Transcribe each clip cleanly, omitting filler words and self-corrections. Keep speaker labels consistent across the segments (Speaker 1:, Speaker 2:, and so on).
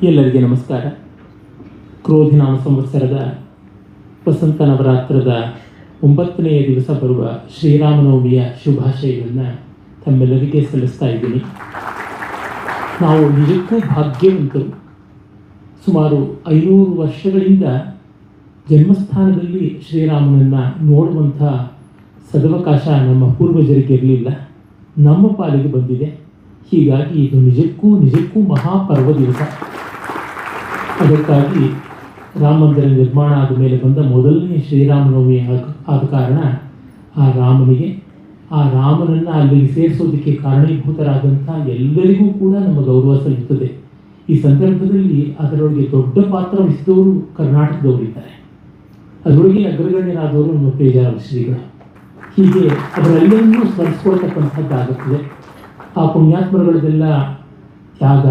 Speaker 1: ಎಲ್ಲರಿಗೆ ನಮಸ್ಕಾರ. ಕ್ರೋಧಿನಾಮ ಸಂವತ್ಸರದ ವಸಂತ ನವರಾತ್ರದ 9ನೆಯ ದಿವಸ ಬರುವ ಶ್ರೀರಾಮನವಮಿಯ ಶುಭಾಶಯಗಳನ್ನು ತಮ್ಮೆಲ್ಲರಿಗೆ ಸಲ್ಲಿಸ್ತಾ ಇದ್ದೀನಿ. ನಾವು ನಿಜಕ್ಕೂ ಭಾಗ್ಯವಂತರು. ಸುಮಾರು 500 ವರ್ಷಗಳಿಂದ ಜನ್ಮಸ್ಥಾನದಲ್ಲಿ ಶ್ರೀರಾಮನನ್ನು ನೋಡುವಂಥ ಸದವಕಾಶ ನಮ್ಮ ಪೂರ್ವಜರಿಗೆ ಇರಲಿಲ್ಲ, ನಮ್ಮ ಪಾಲಿಗೆ ಬಂದಿದೆ. ಹೀಗಾಗಿ ಇದು ನಿಜಕ್ಕೂ ಮಹಾಪರ್ವ ದಿವಸ. ಅದಕ್ಕಾಗಿ ರಾಮ ಮಂದಿರ ನಿರ್ಮಾಣ ಆದ ಮೇಲೆ ಬಂದ ಮೊದಲನೇ ಶ್ರೀರಾಮನವಮಿ ಆದ ಕಾರಣ ಆ ರಾಮನನ್ನು ಅಲ್ಲಿಗೆ ಸೇರಿಸೋದಕ್ಕೆ ಕಾರಣೀಭೂತರಾದಂಥ ಎಲ್ಲರಿಗೂ ಕೂಡ ನಮ್ಮ ಗೌರವ ಸಲ್ಲುತ್ತದೆ. ಈ ಸಂದರ್ಭದಲ್ಲಿ ಅದರೊಳಗೆ ದೊಡ್ಡ ಪಾತ್ರ ವಹಿಸಿದವರು ಕರ್ನಾಟಕದವರಿದ್ದಾರೆ. ಅದರೊಳಗೆ ಅಗ್ರಗಣ್ಯರಾದವರು ನಮ್ಮ ಪೇಜಾರ ಶ್ರೀಗಳು. ಹೀಗೆ ಅವರೆಲ್ಲರನ್ನೂ ಸ್ಮರಿಸ್ಕೊಳ್ತಕ್ಕಂಥದ್ದಾಗುತ್ತದೆ. ಆ ಪುಣ್ಯಾತ್ಮರುಗಳದೆಲ್ಲ ತ್ಯಾಗ,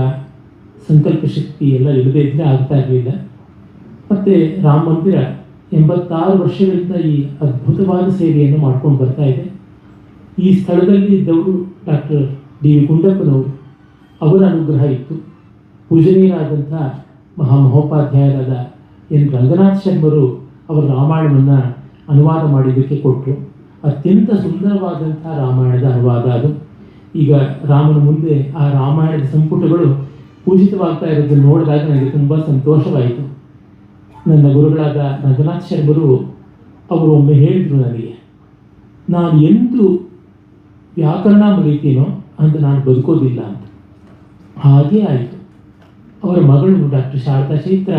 Speaker 1: ಸಂಕಲ್ಪ ಶಕ್ತಿ ಎಲ್ಲ ಇಲ್ಲದೇ ಇದ್ದರೆ ಆಗ್ತಾ ಇರಲಿಲ್ಲ. ಮತ್ತು ರಾಮ ಮಂದಿರ 86 ವರ್ಷಗಳಿಂದ ಈ ಅದ್ಭುತವಾದ ಸೇವೆಯನ್ನು ಮಾಡ್ಕೊಂಡು ಬರ್ತಾ ಇದೆ. ಈ ಸ್ಥಳದಲ್ಲಿ ಇದ್ದವರು ಡಾಕ್ಟರ್ ಡಿ ವಿ ಗುಂಡಪ್ಪನವರು, ಅವರ ಅನುಗ್ರಹ ಇತ್ತು. ಪೂಜನೀಯರಾದಂಥ ಮಹಾಮಹೋಪಾಧ್ಯಾಯರಾದ ಎನ್ ರಂಗನಾಥ್ ಶರ್ಮರು ಅವರ ರಾಮಾಯಣವನ್ನು ಅನುವಾದ ಮಾಡಿದ್ದಕ್ಕೆ ಕೊಟ್ಟರು. ಅತ್ಯಂತ ಸುಂದರವಾದಂಥ ರಾಮಾಯಣದ ಅನುವಾದ ಅದು. ಈಗ ರಾಮನ ಮುಂದೆ ಆ ರಾಮಾಯಣದ ಸಂಪುಟಗಳು ಪೂಜಿತವಾಗ್ತಾ ಇರೋದನ್ನು ನೋಡಿದಾಗ ನನಗೆ ತುಂಬ ಸಂತೋಷವಾಯಿತು. ನನ್ನ ಗುರುಗಳಾದ ರಂಗನಾಥ್ ಶರ್ಮರು ಅವರು ಒಮ್ಮೆ ಹೇಳಿದರು ನನಗೆ, ನಾನು ಎಂದು ವ್ಯಾಕರಣ ಮರೀತೀನೋ ಅಂತ ನಾನು ಬದುಕೋದಿಲ್ಲ ಅಂತ. ಹಾಗೇ ಆಯಿತು. ಅವರ ಮಗಳು ಡಾಕ್ಟರ್ ಶಾರದಾ ಚೈತ್ರ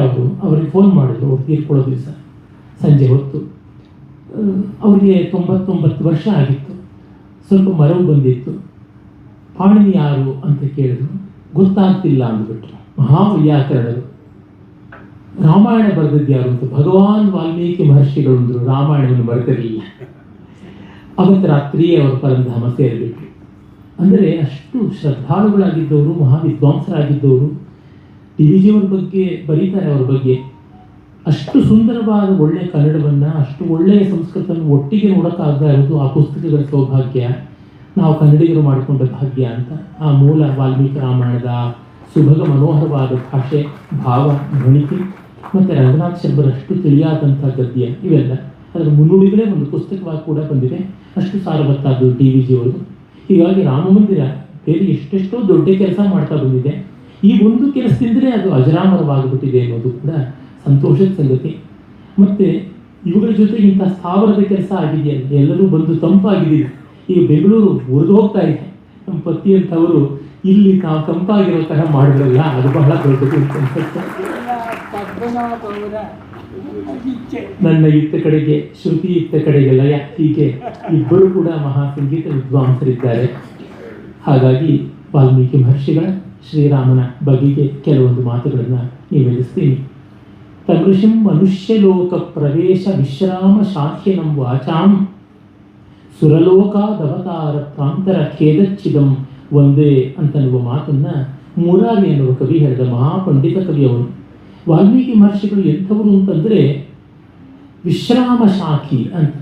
Speaker 1: ಅವರಿಗೆ ಫೋನ್ ಮಾಡಿದ್ರು. ಅವ್ರು ತೀರ್ಕೊಳ್ಳೋ ದಿವಸ ಸಂಜೆ ಹೊತ್ತು. ಅವರಿಗೆ 99 ವರ್ಷ ಆಗಿತ್ತು. ಸ್ವಲ್ಪ ಮರವು ಬಂದಿತ್ತು. ಪಾಣಿನಿ ಯಾರು ಅಂತ ಕೇಳಿದ್ರು. ಗೊತ್ತಾಗ್ತಿಲ್ಲ ಅಂದ್ಬಿಟ್ರು. ಮಹಾವ್ಯಾಕರಣರು. ರಾಮಾಯಣ ಬರೆದದ್ದು ಯಾರು ಅಂತ ಭಗವಾನ್ ವಾಲ್ಮೀಕಿ ಮಹರ್ಷಿಗಳು ಅಂದರು. ರಾಮಾಯಣವನ್ನು ಬರೆದಿರಲಿಲ್ಲ. ಅವತ್ತು ರಾತ್ರಿಯೇ ಅವರು ಪರಂಧಾಮ ಸೇರಿಬಿಟ್ರು. ಅಂದರೆ ಅಷ್ಟು ಶ್ರದ್ಧಾಳುಗಳಾಗಿದ್ದವರು, ಮಹಾವಿದ್ವಾಂಸರಾಗಿದ್ದವರು. ಡಿ ವಿ ಜಿಯವರ ಬಗ್ಗೆ ಬರೀತಾರೆ. ಅವರ ಬಗ್ಗೆ ಅಷ್ಟು ಸುಂದರವಾದ ಒಳ್ಳೆಯ ಕನ್ನಡವನ್ನು, ಅಷ್ಟು ಒಳ್ಳೆಯ ಸಂಸ್ಕೃತವನ್ನು ಒಟ್ಟಿಗೆ ನೋಡೋಕ್ಕಾಗದ ಇರೋದು ಆ ಪುಸ್ತಕಗಳ ಸೌಭಾಗ್ಯ, ನಾವು ಕನ್ನಡಿಗರು ಮಾಡಿಕೊಂಡ ಭಾಗ್ಯ ಅಂತ. ಆ ಮೂಲ ವಾಲ್ಮೀಕಿ ರಾಮಾಯಣದ ಸುಭಗ ಮನೋಹರವಾದ ಭಾಷೆ, ಭಾವ, ಗಣಿತಿ ಮತ್ತು ರಂಗನಾಥ್ ಶರ್ಮರಷ್ಟು ತಿಳಿಯಾದಂಥ ಗದ್ಯ ಇವೆಲ್ಲ ಅದರ ಮುನ್ನುಡಿಗಳೇ ಒಂದು ಪುಸ್ತಕವಾಗಿ ಕೂಡ ಬಂದಿದೆ. ಅಷ್ಟು ಸಾರವತ್ತಾದ್ದು ಡಿ ವಿ ಜಿಯವರು. ಹೀಗಾಗಿ ರಾಮ ಮಂದಿರ ಬೇರೆ ಎಷ್ಟೆಷ್ಟೋ ದೊಡ್ಡ ಕೆಲಸ ಮಾಡ್ತಾ ಬಂದಿದೆ. ಈ ಒಂದು ಕೆಲಸದಿಂದಲೇ ಅದು ಅಜರಾಮರವಾಗಿಬಿಟ್ಟಿದೆ ಅನ್ನೋದು ಕೂಡ ಸಂತೋಷದ ಸಂಗತಿ. ಮತ್ತು ಇವುಗಳ ಜೊತೆಗೆ ಇಂಥ ಸ್ಥಾವರದ ಕೆಲಸ ಆಗಿದೆಯಲ್ಲ, ಎಲ್ಲರೂ ಬಂದು ತಂಪಾಗಿದ್ದೀವಿ. ಈಗ ಬೆಂಗಳೂರು ಉರಿದು ಹೋಗ್ತಾ ಇದೆ. ನಮ್ಮ ಪತಿ ಅಂತವರು ಇಲ್ಲಿ ನಾವು ತಂಪಾಗಿರೋ ಥರ ಮಾಡಿದ್ರಲ್ಲ, ಅದು ಬಹಳ ದೊಡ್ಡದು ಅನ್ಸುತ್ತೆ. ನನ್ನ ಇತ್ತ ಕಡೆಗೆ ಶ್ರುತಿ, ಇತ್ತ ಕಡೆಗೆ ಲಯ, ಹೀಗೆ ಇಬ್ಬರು ಕೂಡ ಮಹಾ ಸಂಗೀತ ವಿದ್ವಾಂಸರಿದ್ದಾರೆ. ಹಾಗಾಗಿ ವಾಲ್ಮೀಕಿ ಮಹರ್ಷಿಗಳ ಶ್ರೀರಾಮನ ಬಗೆಗೆ ಕೆಲವೊಂದು ಮಾತುಗಳನ್ನು ನಿವೇದಿಸ್ತೀನಿ. ತಮೃಷಂ ಮನುಷ್ಯಲೋಕ ಪ್ರವೇಶ ವಿಶ್ರಾಮ ಶಾಖ್ಯನಂ ವಾಚಾಂ ಸುರಲೋಕಾದವತಾರ ಪ್ರಾಂತರ ಖೇದಚ್ಚಿದಂ ಒಂದೇ ಅಂತನ್ನುವ ಮಾತನ್ನು ಮುರಾರಿ ಎನ್ನುವ ಕವಿ ಹೇಳಿದ. ಮಹಾಪಂಡಿತ ಕವಿಯವರು. ವಾಲ್ಮೀಕಿ ಮಹರ್ಷಿಗಳು ಎಂಥವರು ಅಂತಂದರೆ ವಿಶ್ರಾಮ ಶಾಖಿ ಅಂತ.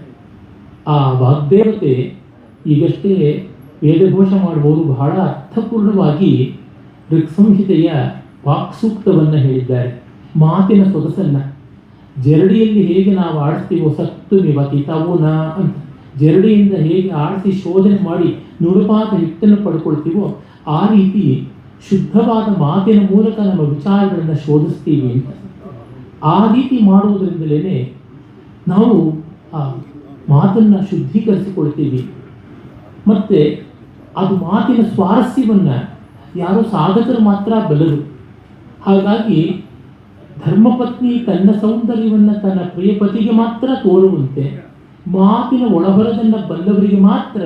Speaker 1: ಆ ವಾಗ್ದೇವತೆ ಈಗಷ್ಟೇ ವೇದಘೋಷ ಮಾಡುವವರು ಬಹಳ ಅರ್ಥಪೂರ್ಣವಾಗಿ ಋಕ್ಸಂಹಿತೆಯ ವಾಕ್ಸೂಕ್ತವನ್ನು ಹೇಳಿದ್ದಾರೆ. ಮಾತಿನ ಸೊಗಸನ್ನು ಜರಡಿಯಲ್ಲಿ ಹೇಗೆ ನಾವು ಆಡಿಸ್ತೀವೋ ಸತ್ತು ನಿವತಿತಾವೋ ನ ಅಂತ, ಜರಡಿಯಿಂದ ಹೇಗೆ ಆಡಿಸಿ ಶೋಧನೆ ಮಾಡಿ ನುಡುಪಾದ ಹಿಟ್ಟನ್ನು ಪಡ್ಕೊಳ್ತೀವೋ ಆ ರೀತಿ ಶುದ್ಧವಾದ ಮಾತಿನ ಮೂಲಕ ನಮ್ಮ ವಿಚಾರಗಳನ್ನು ಶೋಧಿಸ್ತೀವಿ ಅಂತ. ಆ ರೀತಿ ಮಾಡುವುದರಿಂದಲೇ ನಾವು ಆ ಮಾತನ್ನು ಶುದ್ಧೀಕರಿಸಿಕೊಳ್ತೀವಿ. ಮತ್ತು ಅದು ಮಾತಿನ ಸ್ವಾರಸ್ಯವನ್ನು ಯಾರೋ ಸಾಧಕರು ಮಾತ್ರ ಬಲ್ಲರು. ಹಾಗಾಗಿ ಧರ್ಮಪತ್ನಿ ತನ್ನ ಸೌಂದರ್ಯವನ್ನು ತನ್ನ ಪ್ರಿಯಪತಿಗೆ ಮಾತ್ರ ತೋರುವಂತೆ ಮಾತಿನ ಒಳಬರದನ್ನು ಬಲ್ಲವರಿಗೆ ಮಾತ್ರ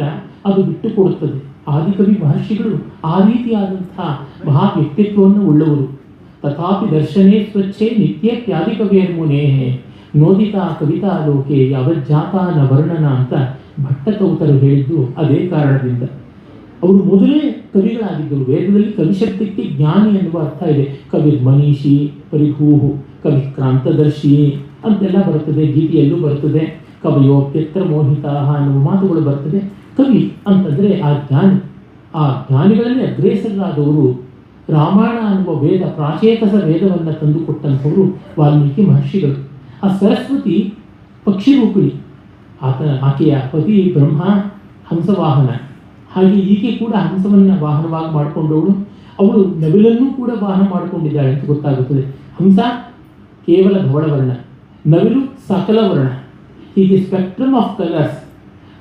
Speaker 1: ಅದು ಬಿಟ್ಟು ಕೊಡುತ್ತದೆ. ಆದಿಕವಿ ಮಹರ್ಷಿಗಳು ಆ ರೀತಿಯಾದಂಥ ಮಹಾ ವ್ಯಕ್ತಿತ್ವವನ್ನು ಉಳ್ಳವರು. ತಥಾಪಿ ದರ್ಶನೇ ಸ್ವಚ್ಛೇ ನಿತ್ಯ ತ್ಯಾದಿಕವಿಯರ್ಮುನೇ ನೋದಿತಾ ಕವಿತಾ ಲೋಕೆ ಯಾವಜ್ಜಾತ ನ ವರ್ಣನ ಅಂತ ಭಟ್ಟತೌತರು ಹೇಳಿದ್ದು ಅದೇ ಕಾರಣದಿಂದ. ಅವರು ಮೊದಲೇ ಕವಿಗಳಾಗಿದ್ದರು. ವೇದದಲ್ಲಿ ಕವಿಶಬ್ದಕ್ಕೆ ಜ್ಞಾನಿ ಎನ್ನುವ ಅರ್ಥ ಇದೆ. ಕವಿ ಮನೀಷಿ, ಪರಿಭೂಹು, ಕವಿ ಕ್ರಾಂತದರ್ಶಿ ಅಂತೆಲ್ಲ ಬರುತ್ತದೆ. ಗೀತೆಯಲ್ಲೂ ಬರುತ್ತದೆ. ಕವಿಯೋಪ್ಯತ್ರ ಮೋಹಿತ ಅನ್ನುವ ಮಾತುಗಳು ಬರ್ತದೆ. ಕವಿ ಅಂತಂದರೆ ಆ ಜ್ಞಾನಿ. ಆ ಜ್ಞಾನಿಗಳಲ್ಲಿ ಅಗ್ರೇಸರಾದವರು ರಾಮಾಯಣ ಅನ್ನುವ ವೇದ, ಪ್ರಾಚೇತಸ ವೇದವನ್ನು ತಂದುಕೊಟ್ಟಂಥವರು ವಾಲ್ಮೀಕಿ ಮಹರ್ಷಿಗಳು. ಆ ಸರಸ್ವತಿ ಪಕ್ಷಿರೂಪಿಣಿ, ಆಕೆಯ ಪತಿ ಬ್ರಹ್ಮ ಹಂಸವಾಹನ, ಹಾಗೆ ಈಕೆ ಕೂಡ ಹಂಸವನ್ನು ವಾಹನವಾಗಿ ಮಾಡಿಕೊಂಡವಳು. ಅವಳು ನವಿಲನ್ನೂ ಕೂಡ ವಾಹನ ಮಾಡಿಕೊಂಡಿದ್ದಾಳೆ ಅಂತ ಗೊತ್ತಾಗುತ್ತದೆ. ಹಂಸ ಕೇವಲ ಧವಳವರ್ಣ, ನವಿಲು ಸಕಲ ವರ್ಣ. ಹೀಗೆ spectrum of colours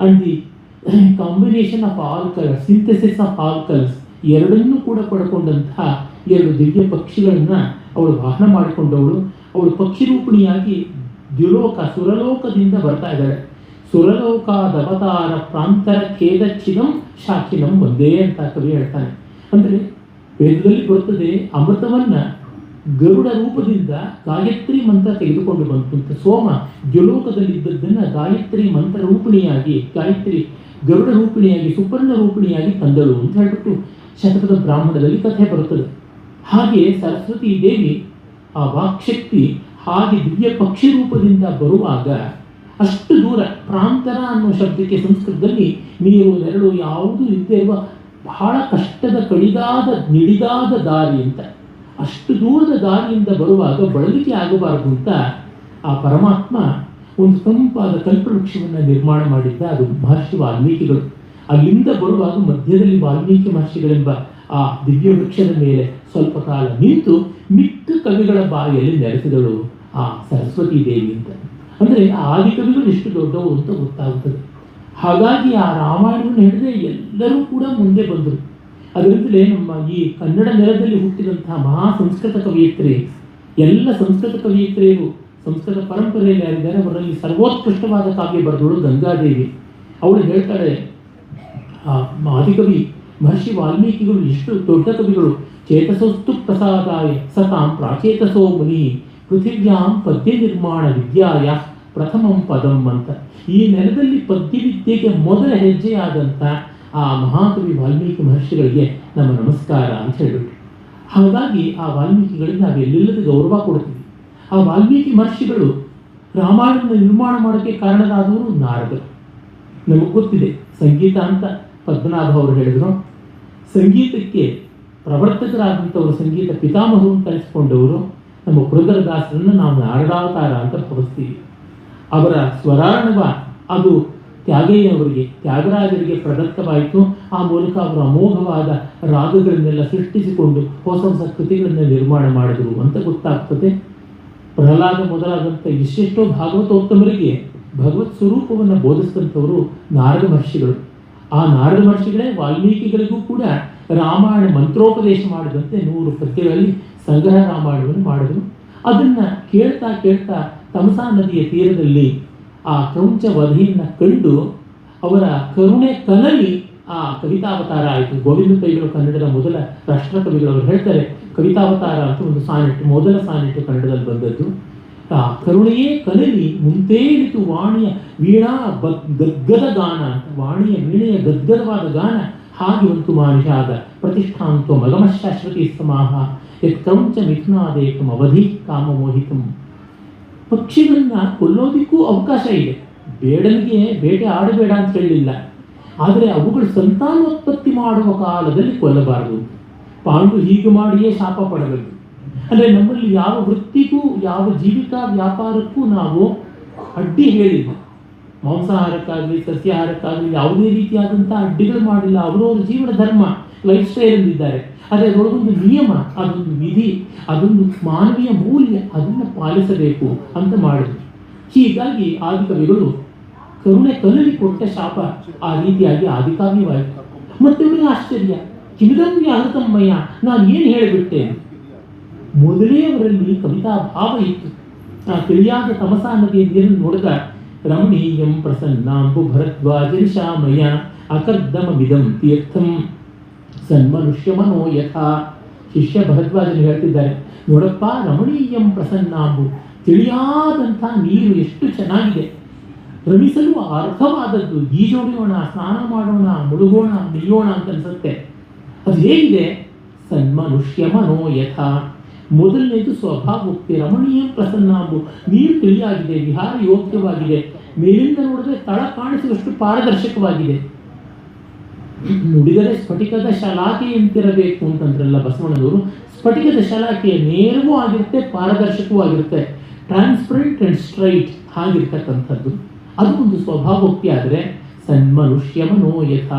Speaker 1: and the combination of all colours, synthesis of all colours, ಎರಡನ್ನೂ ಕೂಡ ಪಡ್ಕೊಂಡಂತಹ ಎರಡು ದಿವ್ಯ ಪಕ್ಷಿಗಳನ್ನು ಅವಳು ವಾಹನ ಮಾಡಿಕೊಂಡವಳು. ಅವಳು ಪಕ್ಷಿರೂಪಿಣಿಯಾಗಿ ದ್ಯುಲೋಕ ಸುರಲೋಕದಿಂದ ಬರ್ತಾ ಇದ್ದಾಳೆ. ಸುರಲೋಕಾದವತಾರ ಪ್ರಾಂತರ ಖೇದಚ್ಛಿದಂ ಶಾಖಿನಂ ಒಂದೇ ಅಂತ ಕವಿ ಹೇಳ್ತಾನೆ. ಅಂದರೆ ವೇದದಲ್ಲಿ ಬರುತ್ತದೆ, ಅಮೃತವನ್ನು ಗರುಡ ರೂಪದಿಂದ ಗಾಯತ್ರಿ ಮಂತ್ರ ತೆಗೆದುಕೊಂಡು ಬಂತು ಅಂತ. ಸೋಮ ದ್ಯುಲೋಕದಲ್ಲಿದ್ದದ್ದನ್ನು ಗಾಯತ್ರಿ ಮಂತ್ರ ರೂಪಿಣಿಯಾಗಿ, ಗಾಯತ್ರಿ ಗರುಡ ರೂಪಿಣಿಯಾಗಿ, ಸುಪರ್ಣ ರೂಪಿಣಿಯಾಗಿ ತಂದಳು ಅಂತ ಹೇಳ್ಬಿಟ್ಟು ಶತಕದ ಬ್ರಾಹ್ಮಣದಲ್ಲಿ ಕಥೆ ಬರುತ್ತದೆ. ಹಾಗೆ ಸರಸ್ವತಿ ದೇವಿ ಆ ವಾಕ್ಶಕ್ತಿ ಹಾಗೆ ದಿವ್ಯ ಪಕ್ಷಿ ರೂಪದಿಂದ ಬರುವಾಗ ಅಷ್ಟು ದೂರ, ಪ್ರಾಂತರ ಅನ್ನೋ ಶಬ್ದಕ್ಕೆ ಸಂಸ್ಕೃತದಲ್ಲಿ ನೀರು ನೆರಳು ಯಾವುದೂ ಇಲ್ಲದೆ ಇರುವ ಬಹಳ ಕಷ್ಟದ ಕಡಿದಾದ ನಿಡಿದಾದ ದಾರಿ ಅಂತ, ಅಷ್ಟು ದೂರದ ದಾರಿಯಿಂದ ಬರುವಾಗ ಬಳಲಿಕೆ ಆಗಬಾರದು ಅಂತ ಆ ಪರಮಾತ್ಮ ಒಂದು ತಂಪಾದ ಕಲ್ಪವೃಕ್ಷವನ್ನು ನಿರ್ಮಾಣ ಮಾಡಿದ್ದ. ಅದು ಮಹರ್ಷಿ ವಾಲ್ಮೀಕಿಗಳು. ಅಲ್ಲಿಂದ ಬರುವಾಗ ಮಧ್ಯದಲ್ಲಿ ವಾಲ್ಮೀಕಿ ಮಹರ್ಷಿಗಳೆಂಬ ಆ ದಿವ್ಯ ವೃಕ್ಷದ ಮೇಲೆ ಸ್ವಲ್ಪ ಕಾಲ ನಿಂತು ಮಿಕ್ಕ ಕವಿಗಳ ಬಾಯಲ್ಲಿ ನೆಲೆಸಿದಳು ಆ ಸರಸ್ವತಿ ದೇವಿ ಅಂತ. ಅಂದರೆ ಆದಿಕವಿಗಳು ಎಷ್ಟು ದೊಡ್ಡವು ಅಂತ ಗೊತ್ತಾಗುತ್ತದೆ. ಹಾಗಾಗಿ ಆ ರಾಮಾಯಣವನ್ನು ಹೇಳಿದ್ರೆ ಎಲ್ಲರೂ ಕೂಡ ಮುಂದೆ ಬಂದರು. ಅದರಿಂದಲೇ ನಮ್ಮ ಈ ಕನ್ನಡ ನೆಲದಲ್ಲಿ ಹುಟ್ಟಿದಂತಹ ಮಹಾ ಸಂಸ್ಕೃತ ಕವಿಯತ್ರಿ, ಎಲ್ಲ ಸಂಸ್ಕೃತ ಕವಿಯತ್ರಿಯರು ಸಂಸ್ಕೃತ ಪರಂಪರೆಯಲ್ಲಿ ಯಾರಿದ್ದಾರೆ ಅವರಲ್ಲಿ ಸರ್ವೋತ್ಕೃಷ್ಟವಾದ ಕಾವ್ಯ ಬರೆದವಳು ಗಂಗಾದೇವಿ. ಅವಳು ಹೇಳ್ತಾಳೆ, ಆದಿಕವಿ ಮಹರ್ಷಿ ವಾಲ್ಮೀಕಿಗಳು ಎಷ್ಟು ದೊಡ್ಡ ಕವಿಗಳು. ಚೇತಸೋಸ್ತು ಪ್ರಸಾದಾಯ ಸತಾಂ ಪ್ರಾಚೇತಸೋ ಮುನಿ ಪೃಥಿವ್ಯಾಂ ಪದ್ಯ ನಿರ್ಮಾಣ ವಿದ್ಯಾಯ ಪ್ರಥಮಂ ಪದಂ ಅಂತ. ಈ ನೆಲದಲ್ಲಿ ಪದ್ಯವಿದ್ಯೆಗೆ ಮೊದಲ ಹೆಜ್ಜೆಯಾದಂಥ ಆ ಮಹಾಕವಿ ವಾಲ್ಮೀಕಿ ಮಹರ್ಷಿಗಳಿಗೆ ನಮ್ಮ ನಮಸ್ಕಾರ ಅಂತ ಹೇಳಿಬಿಟ್ಟು. ಹಾಗಾಗಿ ಆ ವಾಲ್ಮೀಕಿಗಳಿಗೆ ನಾವು ಎಲ್ಲೆಲ್ಲದ ಗೌರವ ಕೊಡ್ತೀವಿ. ಆ ವಾಲ್ಮೀಕಿ ಮಹರ್ಷಿಗಳು ರಾಮಾಯಣವನ್ನು ನಿರ್ಮಾಣ ಮಾಡೋಕ್ಕೆ ಕಾರಣರಾದವರು ನಾರದರು. ನಮಗೆ ಗೊತ್ತಿದೆ, ಸಂಗೀತ ಅಂತ ಪದ್ಮನಾಭ ಅವರು ಹೇಳಿದರು. ಸಂಗೀತಕ್ಕೆ ಪ್ರವರ್ತಕರಾದಂಥವರು, ಸಂಗೀತ ಪಿತಾಮಹರು ಅಂತ ಅನಿಸ್ಕೊಂಡವರು ನಮ್ಮ ಪುರಂದರದಾಸರನ್ನು ನಾವು ನಾರದಾವತಾರ ಅಂತ ಭಾವಿಸ್ತೀವಿ. ಅವರ ಸ್ವರಾರ್ಣವ ಅದು ತ್ಯಾಗಯ್ಯನವರಿಗೆ, ತ್ಯಾಗರಾಜರಿಗೆ ಪ್ರದತ್ತವಾಯಿತು. ಆ ಮೂಲಕ ಅವರು ಅಮೋಘವಾದ ರಾಗಗಳನ್ನೆಲ್ಲ ಸೃಷ್ಟಿಸಿಕೊಂಡು ಹೊಸ ಹೊಸ ಕೃತಿಗಳನ್ನು ನಿರ್ಮಾಣ ಮಾಡಿದರು ಅಂತ ಗೊತ್ತಾಗ್ತದೆ. ಪ್ರಹ್ಲಾದ ಮೊದಲಾದಂಥ ಎಷ್ಟೆಷ್ಟೋ ಭಾಗವತೋತ್ತಮರಿಗೆ ಭಗವತ್ ಸ್ವರೂಪವನ್ನು ಬೋಧಿಸಿದಂಥವರು ನಾರದ ಮಹರ್ಷಿಗಳು. ಆ ನಾರದ ಮಹರ್ಷಿಗಳೇ ವಾಲ್ಮೀಕಿಗಳಿಗೂ ಕೂಡ ರಾಮಾಯಣ ಮಂತ್ರೋಪದೇಶ ಮಾಡಿದಂತೆ 100 ಪದ್ಯಗಳಲ್ಲಿ ಸಂಗ್ರಹ ರಾಮಾಯಣವನ್ನು ಮಾಡಿದರು. ಅದನ್ನು ಕೇಳ್ತಾ ಕೇಳ್ತಾ ತಮಸಾ ನದಿಯ ತೀರದಲ್ಲಿ ಆ ಕ್ರೌಂಚ ವಧೆಯನ್ನು ಕಂಡು ಅವರ ಕರುಣೆ ಕನಲಿ ಆ ಕವಿತಾವತಾರ ಆಯಿತು. ಗೋವಿಂದ ಪೈಗಳು ಕನ್ನಡದ ಮೊದಲ ರಾಷ್ಟ್ರಕವಿಗಳು. ಅವರು ಹೇಳ್ತಾರೆ, ಕವಿತಾವತಾರ ಅಂತ ಒಂದು ಸಾನೆಟ್, ಮೊದಲ ಸಾನೆಟ್ ಕನ್ನಡದಲ್ಲಿ ಬಂದದ್ದು. ಆ ಕರುಣೆಯೇ ಕನಲಿ ಮುಂತೇರಿತು ವಾಣಿಯ ವೀಣಾ ಗದ್ಗದ ಗಾನ ಅಂತ. ವಾಣಿಯ ವೀಣೆಯ ಗದ್ಗದವಾದ ಗಾನ ಹಾಗೆ ಒಂದು ಮಾನುಷಾದ ಪ್ರತಿಷ್ಠಾಂತೋ ಮಗಮ ಶಾಶ್ವತಿ ಸಮಾಹ ಯತ್ ಕ್ರೌಂಚ ಮಿಥುನಾದೇಕಂ ಅವಧಿ ಕಾಮಮೋಹಿತಂ. ಪಕ್ಷಿಗಳನ್ನ ಕೊಲ್ಲೋದಕ್ಕೂ ಅವಕಾಶ ಇದೆ, ಬೇಡನಿಗೆ ಬೇಟೆ ಆಡಬೇಡ ಅಂತ ಹೇಳಿಲ್ಲ. ಆದರೆ ಅವುಗಳು ಸಂತಾನೋತ್ಪತ್ತಿ ಮಾಡುವ ಕಾಲದಲ್ಲಿ ಕೊಲ್ಲಬಾರದು. ಪಾಂಡು ಹೀಗೆ ಮಾಡಿಯೇ ಶಾಪ ಪಡಬೇಕು. ಅಂದರೆ ನಮ್ಮಲ್ಲಿ ಯಾವ ವೃತ್ತಿಗೂ ಯಾವ ಜೀವಿಕಾ ವ್ಯಾಪಾರಕ್ಕೂ ನಾವು ಅಡ್ಡಿ ಹೇಳಿಲ್ಲ. ಮಾಂಸಾಹಾರಕ್ಕಾಗಲಿ ಸಸ್ಯಾಹಾರಕ್ಕಾಗಲಿ ಯಾವುದೇ ರೀತಿಯಾದಂಥ ಅಡ್ಡಿಗಳು ಮಾಡಿಲ್ಲ. ಅವರವರ ಜೀವನ ಧರ್ಮ, ಲೈಫ್ ಸ್ಟೈಲ್ ಅಂದಿದ್ದಾರೆ. ಆದರೆ ಅದರೊಳಗೊಂದು ನಿಯಮ, ಅದೊಂದು ವಿಧಿ, ಅದೊಂದು ಮಾನವೀಯ ಮೌಲ್ಯ, ಅದನ್ನು ಪಾಲಿಸಬೇಕು ಅಂತ ಮಾಡಿದ್ರು. ಹೀಗಾಗಿ ಆದಿಕವಿಗಳು ಕರುಣೆ ಕನಲಿ ಕೊಟ್ಟ ಶಾಪ ಆ ರೀತಿಯಾಗಿ ಆದಿಕಾವ್ಯವಾಯಿತು. ಮತ್ತೆ ಅವರಿಗೆ ಆಶ್ಚರ್ಯ, ಕಿಮಿದಂ ವ್ಯಾಹೃತಮ್ಮಯ್ಯ, ನಾನು ಏನು ಹೇಳಿಬಿಟ್ಟೆ. ಮೊದಲೇ ಅವರಲ್ಲಿ ಕವಿತಾ ಭಾವ ಇತ್ತು. ಆ ತಿಳಿಯಾದ ತಮಸಾ ನದಿಯ ನೀರನ್ನು ನೋಡಿದ ರಮಣೀಯಂ ಪ್ರಸನ್ನಾಂಬು ಭರದ್ವಾಜರಿಷಾಮಯ ಅಕರ್ದಮವಿದಂ ತೀರ್ಥಂ ಸನ್ಮನುಷ್ಯ ಮನೋ ಯಥಾ. ಶಿಷ್ಯ ಭರದ್ವಾಜನು ಹೇಳ್ತಿದ್ದಾರೆ, ನೋಡಪ್ಪ, ರಮಣೀಯಂ ಪ್ರಸನ್ನಾಂಬು, ತಿಳಿಯಾದಂಥ ನೀರು ಎಷ್ಟು ಚೆನ್ನಾಗಿದೆ, ರಮಿಸಲು ಅರ್ಹವಾದದ್ದು. ಈಜೋಡಿಯೋಣ, ಸ್ನಾನ ಮಾಡೋಣ, ಮುಳುಗೋಣ, ನಿಲ್ಲೋಣ ಅಂತ ಅನ್ಸುತ್ತೆ. ಅದು ಹೇಗಿದೆ? ಸನ್ಮನುಷ್ಯ ಮನೋ ಯಥಾ. ಮೊದಲನೇದು ಸ್ವಭಾವೋಕ್ತಿ. ರಮಣೀಯಂ ಪ್ರಸನ್ನಾಂಬು, ನೀರು ತಿಳಿಯಾಗಿದೆ, ವಿಹಾರ ಯೋಗ್ಯವಾಗಿದೆ, ಮೇಲಿಂದ ನೋಡಿದ್ರೆ ತಳ ಕಾಣಿಸುವಷ್ಟು ಪಾರದರ್ಶಕವಾಗಿದೆ. ನುಡಿದರೆ ಸ್ಫಟಿಕದ ಶಲಾಕೆಯಂತಿರಬೇಕು ಅಂತಂದ್ರಲ್ಲ ಬಸವಣ್ಣನವರು. ಸ್ಫಟಿಕದ ಶಲಾಕೆ ನೇರವೂ ಆಗಿರುತ್ತೆ, ಪಾರದರ್ಶಕವೂ ಆಗಿರುತ್ತೆ, ಟ್ರಾನ್ಸ್ಪರೆಂಟ್ ಆ್ಯಂಡ್ ಸ್ಟ್ರೈಟ್ ಆಗಿರ್ತಕ್ಕಂಥದ್ದು. ಅದು ಒಂದು ಸ್ವಭಾವೋಕ್ತಿ. ಆದರೆ ಸನ್ಮನುಷ್ಯ ಮನೋಯಥ,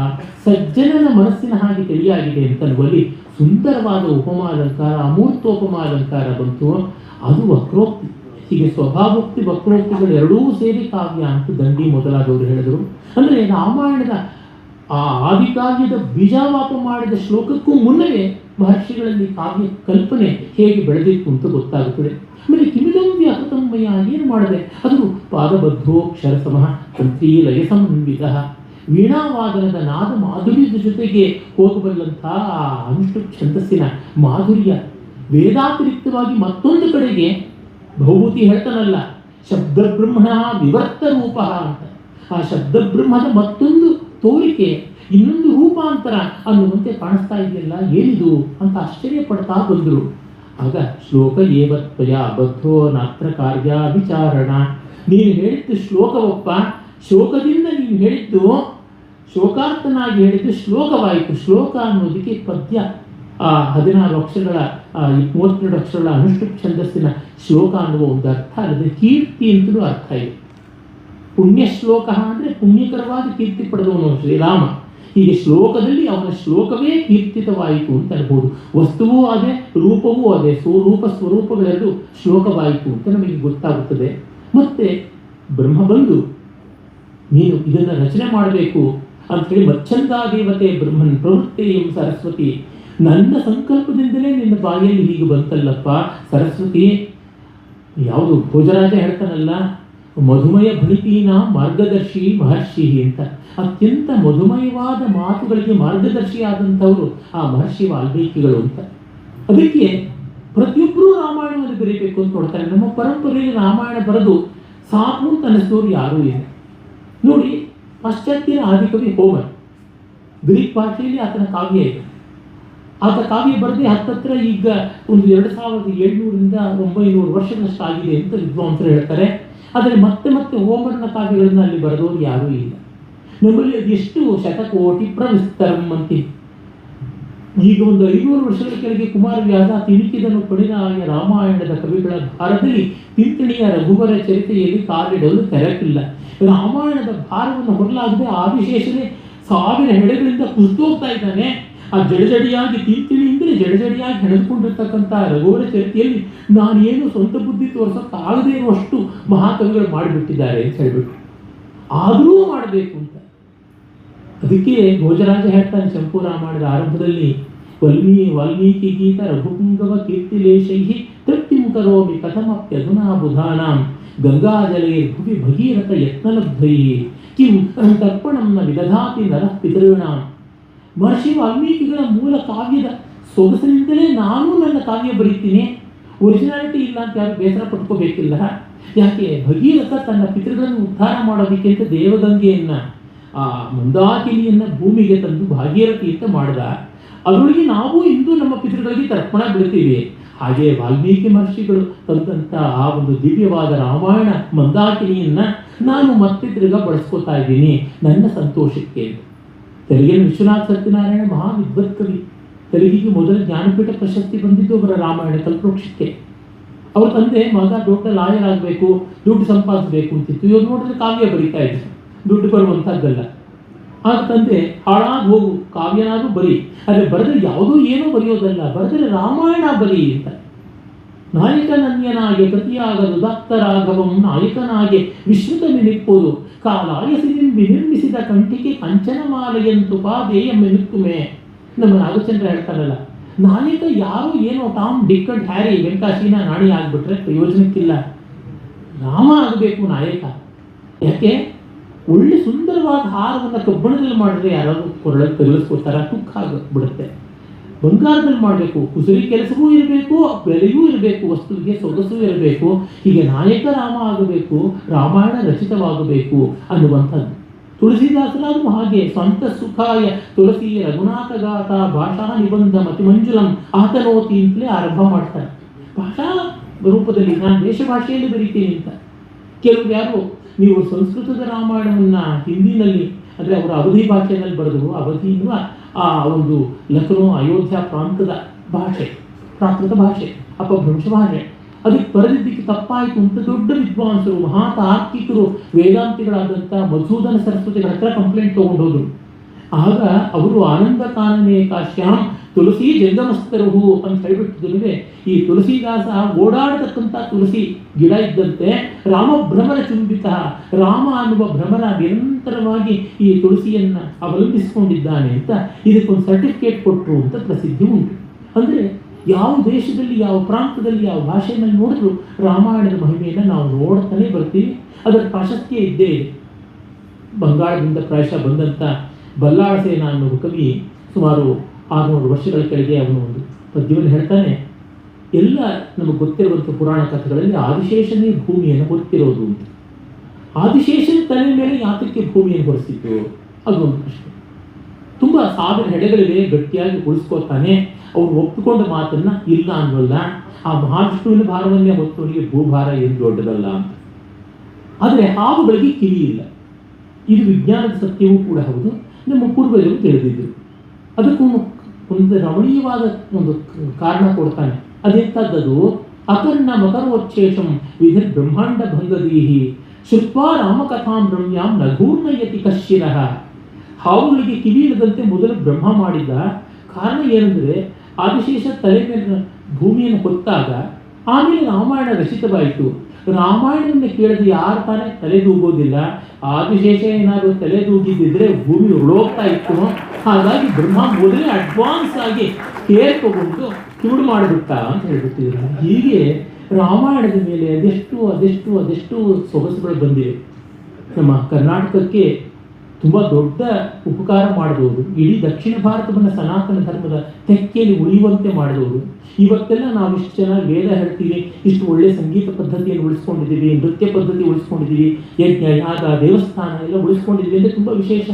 Speaker 1: ಸಜ್ಜನನ ಮನಸ್ಸಿನ ಹಾಗೆ ತಿಳಿಯಾಗಿದೆ ಅಂತನ್ನುವಲ್ಲಿ ಸುಂದರವಾದ ಉಪಮಾಲಂಕಾರ, ಅಮೂರ್ತೋಪಮಾಲಂಕಾರ ಬಂತು. ಅದು ವಕ್ರೋಕ್ತಿ. ಹೀಗೆ ಸ್ವಭಾವೋಕ್ತಿ ವಕ್ರೋಕ್ತಿಗಳು ಎರಡೂ ಸೇರಿ ಕಾವ್ಯ ಅಂತ ದಂಡಿ ಮೊದಲಾದವರು ಹೇಳಿದರು. ಅಂದರೆ ರಾಮಾಯಣದ ಆ ಆದಿಕಾವ್ಯದ ಬೀಜಾವಾಪ ಮಾಡಿದ ಶ್ಲೋಕಕ್ಕೂ ಮುನ್ನವೇ ಮಹರ್ಷಿಗಳಲ್ಲಿ ಕಾವ್ಯ ಕಲ್ಪನೆ ಹೇಗೆ ಬೆಳೆದಿತ್ತು ಅಂತ ಗೊತ್ತಾಗುತ್ತದೆ. ಆಮೇಲೆ ಕಿಮಿದಂ ವ್ಯಾಹತಮ್ಮಯ್ಯ ಏನು ಮಾಡಿದೆ? ಅದು ಪಾದಬದ್ಧೋಕ್ಷರ ಸಮಃ ತಂತ್ರೀ ಲಯ ಸಮನ್ವಿತ, ವೀಣಾವಾದನದ ನಾದ ಮಾಧುರ್ಯದ ಜೊತೆಗೆ ಹೋಗಬಲ್ಲಂಥ ಆ ಅನುಷ್ಠುಪ್ ಛಂದಸ್ಸಿನ ಮಾಧುರ್ಯ ವೇದಾತಿರಿಕ್ತವಾಗಿ ಮತ್ತೊಂದು ಕಡೆಗೆ ಭೌಭೂತಿ ಹೇಳ್ತಾನಲ್ಲ, ಶಬ್ದಬ್ರಹ್ಮಣ ವಿವರ್ತ ರೂಪ ಅಂತ. ಆ ಶಬ್ದಬ್ರಹ್ಮದ ಮತ್ತೊಂದು ತೋರಿಕೆ, ಇನ್ನೊಂದು ರೂಪಾಂತರ ಅನ್ನುವಂತೆ ಕಾಣಿಸ್ತಾ ಇದೆಯಲ್ಲ, ಏನಿದು ಅಂತ ಆಶ್ಚರ್ಯ ಪಡ್ತಾ ಬಂದರು. ಆಗ ಶ್ಲೋಕ ಏವತ್ವಯ ಬದ್ಧೋ ನಾತ್ರ ಕಾರ್ಯ ವಿಚಾರಣ. ನೀನು ಹೇಳಿದ್ದು ಶ್ಲೋಕವಪ್ಪ, ಶೋಕದಿಂದ ನೀನು ಹೇಳಿದ್ದು ಶೋಕಾರ್ಥನಾಗಿ ಹೇಳಿದ್ದು ಶ್ಲೋಕವಾಯಿತು. ಶ್ಲೋಕ ಅನ್ನೋದಕ್ಕೆ ಪದ್ಯ, ಆ 16 ಅಕ್ಷರಗಳ 32 ಅಕ್ಷರಗಳ ಅನುಷ್ಠುಪ್ ಛಂದಸ್ಸಿನ ಶ್ಲೋಕ ಅನ್ನುವ ಒಂದು ಅರ್ಥ ಅಲ್ಲದೆ ಕೀರ್ತಿ ಅಂತಲೂ ಅರ್ಥ ಇದೆ. ಪುಣ್ಯ ಶ್ಲೋಕ ಅಂದರೆ ಪುಣ್ಯಕರವಾದ ಕೀರ್ತಿ ಪಡೆದವನು ಶ್ರೀರಾಮ. ಹೀಗೆ ಶ್ಲೋಕದಲ್ಲಿ ಅವನ ಶ್ಲೋಕವೇ ಕೀರ್ತಿತವಾಯಿತು ಅಂತ ಅನ್ಬೋದು. ವಸ್ತುವೂ ಅದೇ, ರೂಪವೂ ಅದೇ, ಸ್ವರೂಪ ಸ್ವರೂಪಗಳೆರಡು ಶ್ಲೋಕವಾಯಿತು ಅಂತ ನಮಗೆ ಗೊತ್ತಾಗುತ್ತದೆ. ಮತ್ತೆ ಬ್ರಹ್ಮ ಬಂದು ನೀನು ಇದನ್ನು ರಚನೆ ಮಾಡಬೇಕು ಅಂಥೇಳಿ ಮಚ್ಚಂದಾ ದೇವತೆ ಬ್ರಹ್ಮನ್ ಪ್ರವೃತ್ತಿ ಎಂ ಸರಸ್ವತಿ, ನನ್ನ ಸಂಕಲ್ಪದಿಂದಲೇ ನಿನ್ನ ಬಾಯಲ್ಲಿ ಹೀಗೆ ಬಂತಲ್ಲಪ್ಪ ಸರಸ್ವತಿ. ಯಾವುದು ಭೋಜರಾಜ ಹೇಳ್ತಾನಲ್ಲ, ಮಧುಮಯ ಭಣಿತೀನ ಮಾರ್ಗದರ್ಶಿ ಮಹರ್ಷಿ ಅಂತ. ಅತ್ಯಂತ ಮಧುಮಯವಾದ ಮಾತುಗಳಿಗೆ ಮಾರ್ಗದರ್ಶಿಯಾದಂಥವರು ಆ ಮಹರ್ಷಿ ವಾಲ್ಮೀಕಿಗಳು ಅಂತ. ಅದಕ್ಕೆ ಪ್ರತಿಯೊಬ್ಬರೂ ರಾಮಾಯಣವನ್ನು ಬರೀಬೇಕು ಅಂತ ನೋಡ್ತಾರೆ. ನಮ್ಮ ಪರಂಪರೆಯಲ್ಲಿ ರಾಮಾಯಣ ಬರೆದು ಸಾಕು ಅಂತ ಅನ್ನಿಸಿದವರು ಯಾರೂ ಇಲ್ಲ. ನೋಡಿ, ಪಾಶ್ಚಾತ್ಯರ ಆದಿಕವಿ ಹೋಮರ್, ಗ್ರೀಕ್ ಭಾಷೆಯಲ್ಲಿ ಆತನ ಕಾವ್ಯ ಇದೆ. ಆತ ಕಾವ್ಯ ಬರೆದೇ ಹತ್ತತ್ರ ಈಗ ಒಂದು 2700ರಿಂದ 900 ವರ್ಷಗಳಷ್ಟು ಆಗಿದೆ ಅಂತ ವಿದ್ವಾಂಸರು ಹೇಳ್ತಾರೆ. ಆದರೆ ಮತ್ತೆ ಮತ್ತೆ ಹೋಮರ್ನ ಕಾವ್ಯಗಳನ್ನು ಅಲ್ಲಿ ಬರೆದವರು ಯಾರೂ ಇಲ್ಲ. ನಮ್ಮಲ್ಲಿ ಅದೆಷ್ಟು ಶತಕೋಟಿ ಪ್ರವಿಸ್ತರಂ ಅಂತೀವಿ. ಈಗ ಒಂದು 500 ವರ್ಷಗಳ ಕೆಳಗೆ ಕುಮಾರವ್ಯಾಸ ತಿಣಿಕಿದನು ಪಡಿನಾಯ ರಾಮಾಯಣದ ಕವಿಗಳ ಭಾರದಲ್ಲಿ ತಿಂತಿಣಿಯ ರಘುವರ ಚರಿತೆಯಲ್ಲಿ ಕಾಲಿಡಲು ತೆರಕಿಲ್ಲ. ರಾಮಾಯಣದ ಭಾರವನ್ನು ಹೊರಲಾಗದೆ ಆದಿಶೇಷನೇ 1000 ಹೆಡೆಗಳಿಂದ ಕುಸಿದೋಗ್ತಾ ಇದ್ದಾನೆ. ಆ ಜಡಜಡಿಯಾಗಿ ತಿಂತಿಣಿ ಅಂದರೆ ಜಡಜಡಿಯಾಗಿ ಹೆಣೆದುಕೊಂಡಿರ್ತಕ್ಕಂಥ ರಘುವರ ಚರಿತೆಯಲ್ಲಿ ನಾನೇನು ಸ್ವಂತ ಬುದ್ಧಿ ತೋರಿಸೋಕ್ಕಾಗದೇ ಇರುವಷ್ಟು ಮಹಾಕವಿಗಳು ಮಾಡಿಬಿಟ್ಟಿದ್ದಾರೆ ಅಂತ ಹೇಳ್ಬಿಟ್ಟು, ಆದರೂ ಮಾಡಬೇಕು ಅಂತ. ಅದಕ್ಕೆ ಭೋಜರಾಜ ಹೇಳ್ತಾನೆ ಚಂಪೂ ರಾಮಾಯಣದ ಆರಂಭದಲ್ಲಿ, ವಾಲ್ಮೀಕಿ ಗೀತ ರಘುಪುಂಗವ ಕೀರ್ತಿಲೇಶೈ ತೃಪ್ತಿಂ ಕರೋಮಿ ಕಥಮಪ್ಯಧುನಾ ಬುಧಾನಾಂ ಗಂಗಾಜಲೇ ಭುವಿ ಭಗೀರಥ ಯತ್ನಲಬ್ಧೈ ಕಿಂ ತರ್ಪಣಂ ನ ವಿದಧಾತಿ ನರಃ ಪಿತॄಣಾಂ. ಮಹರ್ಷಿ ವಾಲ್ಮೀಕಿಗಳ ಮೂಲ ಕಾವ್ಯದ ಸೊಗಸಿನಿಂದಲೇ ನಾನು ನನ್ನ ಕಾವ್ಯ ಬರೀತೀನಿ. ಒರಿಜಿನಾಲಿಟಿ ಇಲ್ಲ ಅಂತ ಯಾರು ಬೇಸರ ಪಟ್ಕೋಬೇಕಿಲ್ಲ. ಯಾಕೆ? ಭಗೀರಥ ತನ್ನ ಪಿತೃಗಳನ್ನು ಉದ್ಧಾರ ಮಾಡೋದಕ್ಕೆ ಅಂತ ದೇವಗಂಗೆಯನ್ನು, ಆ ಮಂದಾಕಿನಿಯನ್ನು ಭೂಮಿಗೆ ತಂದು ಭಾಗೀರಥಿ ಅಂತ ಮಾಡಿದ. ಅದರೊಳಗೆ ನಾವು ಇಂದು ನಮ್ಮ ಪಿತೃಗಳಿಗೆ ತರ್ಪಣ ಬಿಡ್ತೀವಿ. ಹಾಗೆ ವಾಲ್ಮೀಕಿ ಮಹರ್ಷಿಗಳು ತಂದಂಥ ಆ ಒಂದು ದಿವ್ಯವಾದ ರಾಮಾಯಣ ಮಂದಾಕಿನಿಯನ್ನು ನಾನು ಮತ್ತೆ ತಿರ್ಗಾ ಬಳಸ್ಕೋತಾ ಇದ್ದೀನಿ ನನ್ನ ಸಂತೋಷಕ್ಕೆ. ತೆಲುಗಿನ ವಿಶ್ವನಾಥ ಸತ್ಯನಾರಾಯಣ ಮಹಾ ವಿದ್ವತ್ ಕವಿ. ತೆಲುಗಿಗೆ ಮೊದಲ ಜ್ಞಾನಪೀಠ ಪ್ರಶಸ್ತಿ ಬಂದಿದ್ದು ಅವರ ರಾಮಾಯಣ ಕಲ್ಪವೃಕ್ಷಕ್ಕೆ. ಅವ್ರ ತಂದೆ ಮಗ ದೊಡ್ಡ ಲಾಯರ್ ಆಗಬೇಕು, ದುಡ್ಡು ಸಂಪಾದಿಸಬೇಕು ಅಂತಿತ್ತು. ಇವಾಗ ನೋಡಿದ್ರೆ ಕಾವ್ಯ ಬರೀತಾ ಇದ್ರು, ದುಡ್ಡು ಬರುವಂಥದ್ದಲ್ಲ. ಆಗ ತಂದೆ ಹಾಳಾಗಿ ಹೋಗು, ಕಾವ್ಯನಾದರೂ ಬರೀ, ಆದರೆ ಬರೆದ್ರೆ ಯಾವುದೋ ಏನೋ ಬರೆಯೋದಲ್ಲ, ಬರೆದರೆ ರಾಮಾಯಣ ಬರೀ ಅಂತ. ನಾಯಕನನ್ಯನಾಗೆ ಪ್ರತಿಯಾಗದು ದತ್ತರಾಘವಂ ನಾಯಕನಾಗೆ ವಿಶ್ರುತಮಿನಿಪ್ಪುದು ಕಾಲಾಯಸಿನಿಂ ವಿನಿರ್ಮಿಸಿದ ಕಂಠಿಗೆ ಕಂಚನಮಾಲೆಯಂತು ಪಾದೇಯಮ್ಮೆನುತ್ತುಮೆ. ನಮ್ಮ ನಾಗಚಂದ್ರ ಹೇಳ್ತಾರಲ್ಲ, ನಾಯಕ ಯಾರು ಏನೋ Tom DK and Harry ವೆಂಕಾಶೀನ Nani ಆಗಿಬಿಟ್ರೆ ಪ್ರಯೋಜನಕ್ಕಿಲ್ಲ. ರಾಮ ಆಗಬೇಕು ನಾಯಕ. ಯಾಕೆ? ಒಳ್ಳೆ ಸುಂದರವಾದ ಹಾರವನ್ನು ಕಬ್ಬಣದಲ್ಲಿ ಮಾಡಿದ್ರೆ ಯಾರಾದರೂ ಕೊರಳಲ್ಲಿ ತಗಲಿಸ್ಕೋತಾರ, ತುಕ್ಕ ಆಗಿಬಿಡುತ್ತೆ. ಬಂಗಾರದಲ್ಲಿ ಮಾಡಬೇಕು, ಕುಸರಿ ಕೆಲಸವೂ ಇರಬೇಕು, ಬೆಲೆಯೂ ಇರಬೇಕು, ವಸ್ತುವಿಗೆ ಸೊಗಸೂ ಇರಬೇಕು. ಹೀಗೆ ನಾಯಕ ರಾಮ ಆಗಬೇಕು, ರಾಮಾಯಣ ರಚಿತವಾಗಬೇಕು ಅನ್ನುವಂಥದ್ದು. ತುಳಸಿದಾಸರಾದರೂ ಹಾಗೆ ಸ್ವಂತ ಸುಖಾಯ ತುಳಸಿ ರಘುನಾಥ ಗಾತ ಭಾಷಾ ನಿಬಂಧ ಮತಿಮಂಜುಲಂ ಆತನೋತಿ ಅಂತಲೇ ಆರಂಭ ಮಾಡ್ತಾರೆ. ಭಾಷಾ ರೂಪದಲ್ಲಿ ನಾನು ದೇಶ ಭಾಷೆಯಲ್ಲಿ ಬರೀತೀನಿ ಅಂತ. ಕೆಲವು ಯಾರು ನೀವು ಸಂಸ್ಕೃತದ ರಾಮಾಯಣವನ್ನು ಹಿಂದಿನಲ್ಲಿ ಅಂದರೆ ಅವರ ಅವಧಿ ಭಾಷೆಯಲ್ಲಿ ಬರೆದರು. ಅವಧಿ ಎನ್ನುವ ಆ ಒಂದು ಲಖನೌ ಅಯೋಧ್ಯ ಪ್ರಾಂತದ ಭಾಷೆ, ಪ್ರಾಕೃತ ಭಾಷೆ, ಅಪಭ್ರಂಶ ಭಾಷೆ. ಅದಕ್ಕೆ ಬರೆದಿದ್ದಕ್ಕೆ ತಪ್ಪಾಯಿತು ಅಂತ ದೊಡ್ಡ ವಿದ್ವಾಂಸರು, ಮಹಾತಾರ್ಕಿಕರು, ವೇದಾಂತಿಗಳಾದಂಥ ಮಧುಸೂದನ ಸರಸ್ವತಿಗಳ ಹತ್ರ ಕಂಪ್ಲೇಂಟ್ ತೊಗೊಂಡು ಹೋದರು. ಆಗ ಅವರು ಆನಂದ ಕಾನನೇ ಕಾಶ್ಯಾಂ ತುಳಸಿ ಜಂಗಮಸ್ತರಹು ಅಂತ ಹೇಳ್ಬಿಟ್ಟಿದ್ರೆ, ಈ ತುಳಸಿದಾಸ ಓಡಾಡತಕ್ಕಂಥ ತುಳಸಿ ಗಿಡ ಇದ್ದಂತೆ ರಾಮ ಭ್ರಮರ ಚುಂಬಿತ, ರಾಮ ಅನ್ನುವ ಭ್ರಮರ ನಿರಂತರವಾಗಿ ಈ ತುಳಸಿಯನ್ನು ಅವಲಂಬಿಸಿಕೊಂಡಿದ್ದಾನೆ ಅಂತ ಇದಕ್ಕೊಂದು ಸರ್ಟಿಫಿಕೇಟ್ ಕೊಟ್ಟರು ಅಂತ ಪ್ರಸಿದ್ಧಿ ಉಂಟು. ಅಂದರೆ ಯಾವ ದೇಶದಲ್ಲಿ, ಯಾವ ಪ್ರಾಂತದಲ್ಲಿ, ಯಾವ ಭಾಷೆಯಲ್ಲಿ ನೋಡಿದ್ರು ರಾಮಾಯಣದ ಮಹಿಮೆಯನ್ನು ನಾವು ನೋಡ್ತಾನೆ ಬರ್ತೀವಿ. ಅದರ ಪ್ರಾಶಸ್ತ್ಯ ಇದ್ದೇ ಇದೆ. ಬಂಗಾಳದಿಂದ ಪ್ರಾಯಶಃ ಬಂದಂಥ ಬಲ್ಲಾಳಸೇನ ಅನ್ನುವ ಕವಿ ಸುಮಾರು 600 ವರ್ಷಗಳ ಕೆಳಗೆ ಅವನು ಒಂದು ಪದ್ಯವನ್ನು ಹೇಳ್ತಾನೆ. ಎಲ್ಲ ನಮಗೆ ಗೊತ್ತಿರುವಂಥ ಪುರಾಣ ಕಥೆಗಳಲ್ಲಿ ಆದಿಶೇಷನೇ ಭೂಮಿಯನ್ನು ಹೊತ್ತಿರೋದು ಅಂತ. ಆದಿಶೇಷನ ತಲೆ ಮೇಲೆ ಯಾತಕ್ಕೆ ಭೂಮಿಯನ್ನು ಹೊರಿಸಿತ್ತು ಅದೊಂದು ಪ್ರಶ್ನೆ. ತುಂಬ 1000 ಹೆಡೆಗಳಿವೆ, ಗಟ್ಟಿಯಾಗಿ ಉಳಿಸ್ಕೋತಾನೆ. ಅವ್ರು ಒಪ್ಪಿಕೊಂಡ ಮಾತನ್ನು ಇಲ್ಲ ಅನ್ನೋಲ್ಲ. ಆ ಮಹಾವಿಷ್ಣುವಿನ ಭಾರವನ್ನೇ ಹೊತ್ತವನಿಗೆ ಭೂಭಾರ ಏನು ದೊಡ್ಡದಲ್ಲ ಅಂತ. ಆದರೆ ಹಾವುಗಳಿಗೆ ಕಿವಿ ಇಲ್ಲ. ಇದು ವಿಜ್ಞಾನದ ಸತ್ಯವೂ ಕೂಡ ಹೌದು, ನಮ್ಮ ಪೂರ್ವಜರು ತಿಳಿದಿದ್ದರು. ಅದಕ್ಕೂ ಒಂದು ರಮಣೀಯವಾದ ಒಂದು ಕಾರಣ ಕೊಡ್ತಾನೆ. ಅದೆಂಥದ್ದು? ಅಕರ್ಣ ಮಕರೋಚ್ಛೇಷಂ ವಿಧಿ ಬ್ರಹ್ಮಾಂಡ ಭಂಗದೀಹಿ ಶ್ರುತ್ವಾ ರಾಮಕಥಾಂ ರಮ್ಯಾಂ ನಘೂರ್ನಯತಿ ಕಶ್ಚಿರಃ. ಹಾವುಗಳಿಗೆ ಕಿವಿ ಇಲ್ಲದಂತೆ ಮೊದಲು ಬ್ರಹ್ಮ ಮಾಡಿದ್ದ. ಕಾರಣ ಏನಂದರೆ ಆದಿಶೇಷ ತಲೆ ಮೇಲೆ ಭೂಮಿಯನ್ನು ಹೊತ್ತಾಗ ಆಮೇಲೆ ರಾಮಾಯಣ ರಚಿತವಾಯಿತು. ರಾಮಾಯಣವನ್ನು ಕೇಳಿದ್ರೆ ಯಾರು ತಾನೇ ತಲೆದೂಗೋದಿಲ್ಲ. ಆದಿಶೇಷ ಏನಾದರೂ ತಲೆದೂಗಿದ್ದಿದ್ರೆ ಭೂಮಿ ಉರುಳೋಗ್ತಾ ಇತ್ತು. ಹಾಗಾಗಿ ಬ್ರಹ್ಮ ಮೊದಲೇ ಅಡ್ವಾನ್ಸ್ ಆಗಿ ಕೇರ್ ತಗೊಂಡು ಕಿವುಡು ಮಾಡಿಬಿಟ್ಟ ಅಂತ ಹೇಳ್ಬಿಟ್ಟಿದ್ರು. ಹೀಗೆ ರಾಮಾಯಣದ ಮೇಲೆ ಅದೆಷ್ಟು ಸೊಗಸುಗಳು ಬಂದಿವೆ. ನಮ್ಮ ಕರ್ನಾಟಕಕ್ಕೆ ತುಂಬ ದೊಡ್ಡ ಉಪಕಾರ ಮಾಡಿದವರು, ಇಡೀ ದಕ್ಷಿಣ ಭಾರತವನ್ನು ಸನಾತನ ಧರ್ಮದ ತೆಕ್ಕೆಯಲ್ಲಿ ಉಳಿಯುವಂತೆ ಮಾಡಿದವರು. ಇವತ್ತೆಲ್ಲ ನಾವು ಇಷ್ಟು ಚೆನ್ನಾಗಿ ವೇದ ಹೇಳ್ತೀವಿ, ಇಷ್ಟು ಒಳ್ಳೆಯ ಸಂಗೀತ ಪದ್ಧತಿಯನ್ನು ಉಳಿಸ್ಕೊಂಡಿದ್ದೀವಿ, ನೃತ್ಯ ಪದ್ಧತಿ ಉಳಿಸ್ಕೊಂಡಿದ್ದೀವಿ, ಯಜ್ಞ ಯಾಗ ದೇವಸ್ಥಾನ ಎಲ್ಲ ಉಳಿಸ್ಕೊಂಡಿದ್ದೀವಿ ಅಂದರೆ ತುಂಬ ವಿಶೇಷ.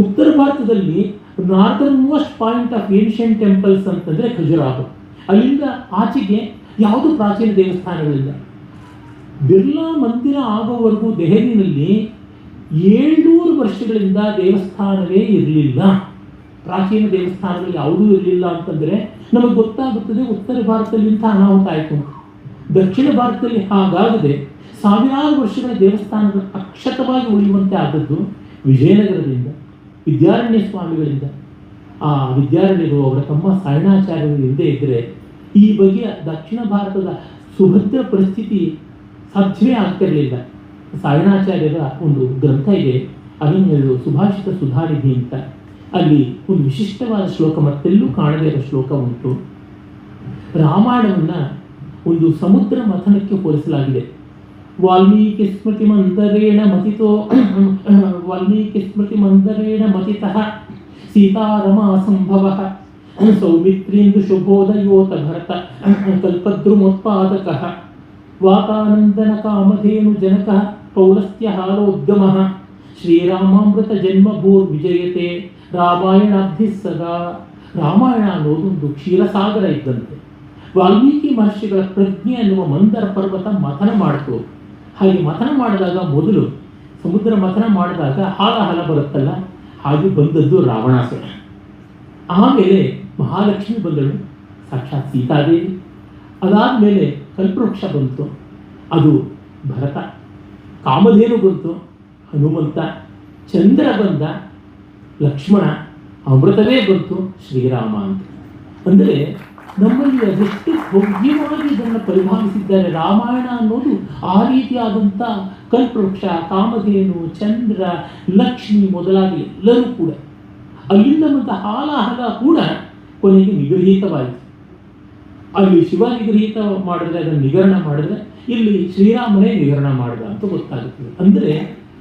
Speaker 1: ಉತ್ತರ ಭಾರತದಲ್ಲಿ northern most point of ancient temples ಅಂತಂದರೆ ಖಜುರಾಹೋ. ಅಲ್ಲಿಂದ ಆಚೆಗೆ ಯಾವುದೂ ಪ್ರಾಚೀನ ದೇವಸ್ಥಾನಗಳಿಲ್ಲ. ಬಿರ್ಲಾ ಮಂದಿರ ಆಗೋವರೆಗೂ ದೆಹಲಿನಲ್ಲಿ 700 ವರ್ಷಗಳಿಂದ ದೇವಸ್ಥಾನವೇ ಇರಲಿಲ್ಲ. ಪ್ರಾಚೀನ ದೇವಸ್ಥಾನಗಳು ಯಾವುದೂ ಇರಲಿಲ್ಲ ಅಂತಂದರೆ ನಮಗೆ ಗೊತ್ತಾಗುತ್ತದೆ ಉತ್ತರ ಭಾರತದಲ್ಲಿ ಇಂಥ ಅನಾಹುತ ಆಯಿತು ಅಂತ. ದಕ್ಷಿಣ ಭಾರತದಲ್ಲಿ ಹಾಗಾಗದೆ ಸಾವಿರಾರು ವರ್ಷಗಳ ದೇವಸ್ಥಾನಗಳು ಅಕ್ಷತವಾಗಿ ಉಳಿಯುವಂತೆ ಆದದ್ದು ವಿಜಯನಗರದಿಂದ, ವಿದ್ಯಾರಣ್ಯ ಸ್ವಾಮಿಗಳಿಂದ. ಆ ವಿದ್ಯಾರಣ್ಯರು ಅವರ ತಮ್ಮ ಸಾಯಣಾಚಾರ್ಯರು ಇಲ್ಲದೆ ಇದ್ದರೆ ಈ ಬಗೆಯ ದಕ್ಷಿಣ ಭಾರತದ ಸುಭದ್ರ ಪರಿಸ್ಥಿತಿ ಸಾಧ್ಯವೇ ಆಗ್ತಿರಲಿಲ್ಲ. ಸಾಯಣಾಚಾರ್ಯರ ಒಂದು ಗ್ರಂಥ ಇದೆ, ಅದನ್ನು ಸುಭಾಷಿತ ಸುಧಾನಿಧಿ ಅಂತ. ಅಲ್ಲಿ ಒಂದು ವಿಶಿಷ್ಟವಾದ ಶ್ಲೋಕ, ಮತ್ತೆಲ್ಲೂ ಕಾಣದೇ ಇರೋ ಶ್ಲೋಕ ಉಂಟು. ರಾಮಾಯಣವನ್ನು ಒಂದು ಸಮುದ್ರ ಮಥನಕ್ಕೆ ಹೋಲಿಸಲಾಗಿದೆ. ವಾಲ್ಮೀಕಿ ಸ್ಮೃತಿ ಮಂದರೇಣ ಮತಿತಃ ಸೀತಾರಮ ಸಂಭವ ಸೌಮಿತ್ರೀಂದು ಶುಭೋದಯೋತ ಭರತ ಕಲ್ಪದ್ರುಮೋತ್ಪಾದಕಃ ವಾತಾನಂದನ ಕಾಮಧೇನು ಜನಕ ಪೌಲಸ್ತ್ಯ ಹಾರೋದ್ಗಮ ಶ್ರೀರಾಮಾಮೃತ ಜನ್ಮಭೂರ್ವಿಜಯತೆ ರಾಮಾಯಣಾಬ್ಧಿ ಸದಾ. ರಾಮಾಯಣ ಅನ್ನೋದೊಂದು ಕ್ಷೀರಸಾಗರ ಇದ್ದಂತೆ. ವಾಲ್ಮೀಕಿ ಮಹರ್ಷಿಗಳ ಪ್ರಜ್ಞೆ ಅನ್ನುವ ಮಂದರ ಪರ್ವತ ಮಥನ ಮಾಡಿತು. ಹಾಗೆ ಮಥನ ಮಾಡಿದಾಗ, ಮೊದಲು ಸಮುದ್ರ ಮಥನ ಮಾಡಿದಾಗ ಹಾಲ ಬರುತ್ತಲ್ಲ, ಹಾಗೆ ಬಂದದ್ದು ರಾವಣಾಸುರ. ಆಮೇಲೆ ಮಹಾಲಕ್ಷ್ಮಿ ಬಂದಳು, ಸಾಕ್ಷಾತ್ ಸೀತಾದೇವಿ. ಅದಾದಮೇಲೆ ಕಲ್ಪವೃಕ್ಷ ಬಂತು, ಅದು ಭರತ. ಕಾಮಧೇನು ಬಂತು, ಹನುಮಂತ. ಚಂದ್ರ ಬಂದ, ಲಕ್ಷ್ಮಣ. ಅಮೃತವೇ ಬಂತು, ಶ್ರೀರಾಮ ಅಂತ. ಅಂದರೆ ನಮ್ಮಲ್ಲಿ ಅದೆಷ್ಟು ಭವ್ಯವಾಗಿ ಇದನ್ನು ಪರಿಭಾವಿಸಿದ್ದಾರೆ. ರಾಮಾಯಣ ಅನ್ನೋದು ಆ ರೀತಿಯಾದಂಥ ಕಲ್ಪವೃಕ್ಷ, ಕಾಮಧೇನು, ಚಂದ್ರ, ಲಕ್ಷ್ಮಿ ಮೊದಲಾಗಿ ಎಲ್ಲರೂ ಕೂಡ ಅಲ್ಲಿಂದ ಮತ್ತು ಹಾಲ ಕೂಡ ಕೊನೆಗೆ ನಿಗೃಹೀತವಾಯಿತು. ಅಲ್ಲಿ ಶಿವ ನಿಗೃಹೀತ ಮಾಡಿದ್ರೆ, ಅದನ್ನು ನಿಗರಣ ಮಾಡಿದ್ರೆ, ಇಲ್ಲಿ ಶ್ರೀರಾಮನೇ ನಿಗರಣ ಮಾಡಿದ ಅಂತ ಗೊತ್ತಾಗುತ್ತದೆ. ಅಂದರೆ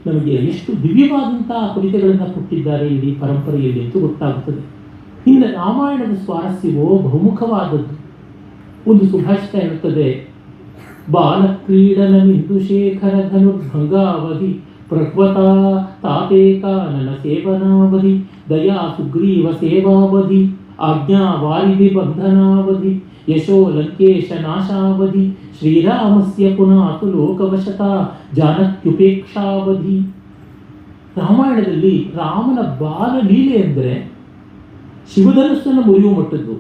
Speaker 1: ನಮಗೆ ಎಷ್ಟು ದಿವ್ಯವಾದಂಥ ಕವಿತೆಗಳನ್ನು ಕೊಟ್ಟಿದ್ದಾರೆ ಇಡೀ ಪರಂಪರೆಯಲ್ಲಿ ಅಂತ ಗೊತ್ತಾಗುತ್ತದೆ. ಇನ್ನು ರಾಮಾಯಣದ ಸ್ವಾರಸ್ಯವೋ ಬಹುಮುಖವಾದದ್ದು. ಒಂದು ಸುಭಾಷಿತ ಹೇಳುತ್ತದೆ, ಬಾಲಕ್ರೀಡನಮಿಂದು ಶೇಖರ ಧನುರ್ಭಂಗಾವಧಿ ಪ್ರಕ್ವತ ತಾತೇಕಾನನ ಸೇವನಾವಧಿ ದಯಾ ಸುಗ್ರೀವ ಸೇವಾವಧಿ ಆಜ್ಞಾ ವಾರಿಧಿ ಬಂಧನಾವಧಿ ಯಶೋ ಲಂಕೇಶ ನಾಶಾವಧಿ ಶ್ರೀರಾಮಸ್ಯ ಪುನಾತು ಲೋಕವಶತಾ ಜಾನತ್ಯುಪೇಕ್ಷಾವಧಿ. ರಾಮಾಯಣದಲ್ಲಿ ರಾಮನ ಬಾಲಲೀಲೆ ಅಂದರೆ ಶಿವಧನುಸ್ಸನ್ನು ಮುರಿಯುವ ಮಟ್ಟದ್ದು.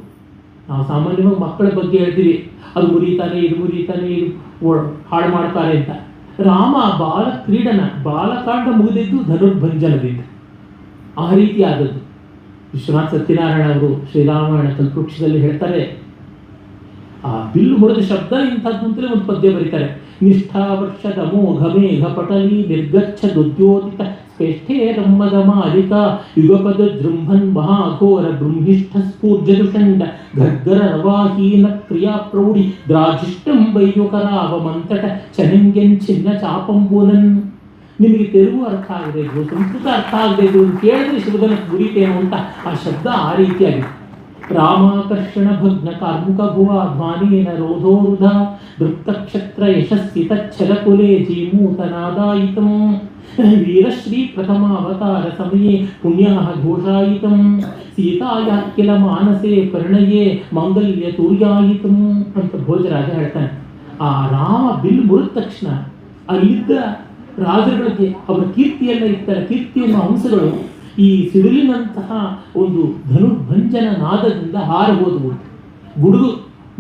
Speaker 1: ನಾವು ಸಾಮಾನ್ಯವಾಗಿ ಮಕ್ಕಳ ಬಗ್ಗೆ ಹೇಳ್ತೀವಿ, ಅದು ಮುರಿತಾನೆ, ಇದು ಮುರಿತಾನೆ, ಇದು ಹಾಳು ಮಾಡ್ತಾರೆ ಅಂತ. ರಾಮ ಬಾಲಕಾಂಡ ಮುಗಿದಿದ್ದು ಧನುರ್ಭಂಜನದಿಂದ. ಆ ರೀತಿ ಆದದ್ದು. ವಿಶ್ವನಾಥ್ ಸತ್ಯನಾರಾಯಣ ಅವರು ಶ್ರೀರಾಮಾಯಣ ಕಲ್ಪವೃಕ್ಷದಲ್ಲಿ ಹೇಳ್ತಾರೆ, ಆ ಬಿಲ್ಲು ಮುರಿದ ಶಬ್ದ ಇಂಥದ್ದು ಅಂತಲೇ ಒಂದು ಪದ್ಯ ಬರೀತಾರೆ. ನಿಷ್ಠಾವರ್ಷದ ಮೋಘಮೇಘ ಪಟಲಿ ನಿರ್ಗಚ್ಛ ದುದ್ಯೋತಿತ ಸ್ಪೇಷ್ಠೇ ರಮ್ಮದ ಮಾಲಿಕ ಯುಗಪದ ಜೃಂಭನ್ ಮಹಾಘೋರ ಬೃಂಹಿಷ್ಠ ಸ್ಫೂರ್ಜದುಷಂಡ ಗರ್ಗರ ರವಾಹೀನ ಕ್ರಿಯಾ ಪ್ರೌಢಿ ದ್ರಾಜಿಷ್ಟಂ ವೈಯುಕರಾವಮಂತಟ ಚನಿಂಗೆಂಚಿನ್ನ ಚಾಪಂಬೂನನ್. ನಿಮಗೆ ತೆಲುಗು ಅರ್ಥ ಆಗಬೇಕು, ಸಂಸ್ಕೃತ ಅರ್ಥ ಆಗಬೇಕು ಅಂತ ಕೇಳಿದ್ರೆ ಶಿವಧನುಸ್ ಗುರಿತೇನು ಅಂತ ಆ ಶಬ್ದ ಆ ರೀತಿಯಾಗಿದೆ. ರಾಮಾಕರ್ಷಣ ಭಗ್ನ ಕಾರ್ಮುಕ ಭುವ ಧ್ವಾನೇನ ರೋಧೋರುಧ ದೃಪ್ತಕ್ಷತ್ರ ಯಶಸ್ಸಿ ತಚ್ಛಲಕುಲೆ ಜೀಮೂತನಾದಾಯಿತಂ ವೀರಶ್ರೀ ಪ್ರಥಮಾವತಾರ ಸಮಯೇ ಪುಣ್ಯಾಹ ಘೋಷಾಯಿತಂ ಸೀತಾಯಾಃ ಕಿಲ ಮಾನಸೇ ಪರಿಣಯೇ ಮಾಂಗಲ್ಯ ತೂರ್ಯಾಯಿತಂ ಅಂತ ಭೋಜರಾಜ ಹೇಳ್ತಾನೆ. ಆ ರಾಮ ಬಿಲ್ ಮುರಿದ ತಕ್ಷಣ ಅಲ್ಲಿದ್ದ ರಾಜರುಗಳಿಗೆ ಅವರ ಕೀರ್ತಿಯೆಲ್ಲ ಇರ್ತಾರೆ. ಕೀರ್ತಿಯನ್ನು ಹಂಸಗಳು ಈ ಸಿಡಿಲಿನಂತಹ ಒಂದು ಧನುರ್ಭಂಜನ ನಾದದಿಂದ ಹಾರು ಹೋದವು. ಗುಡುಗು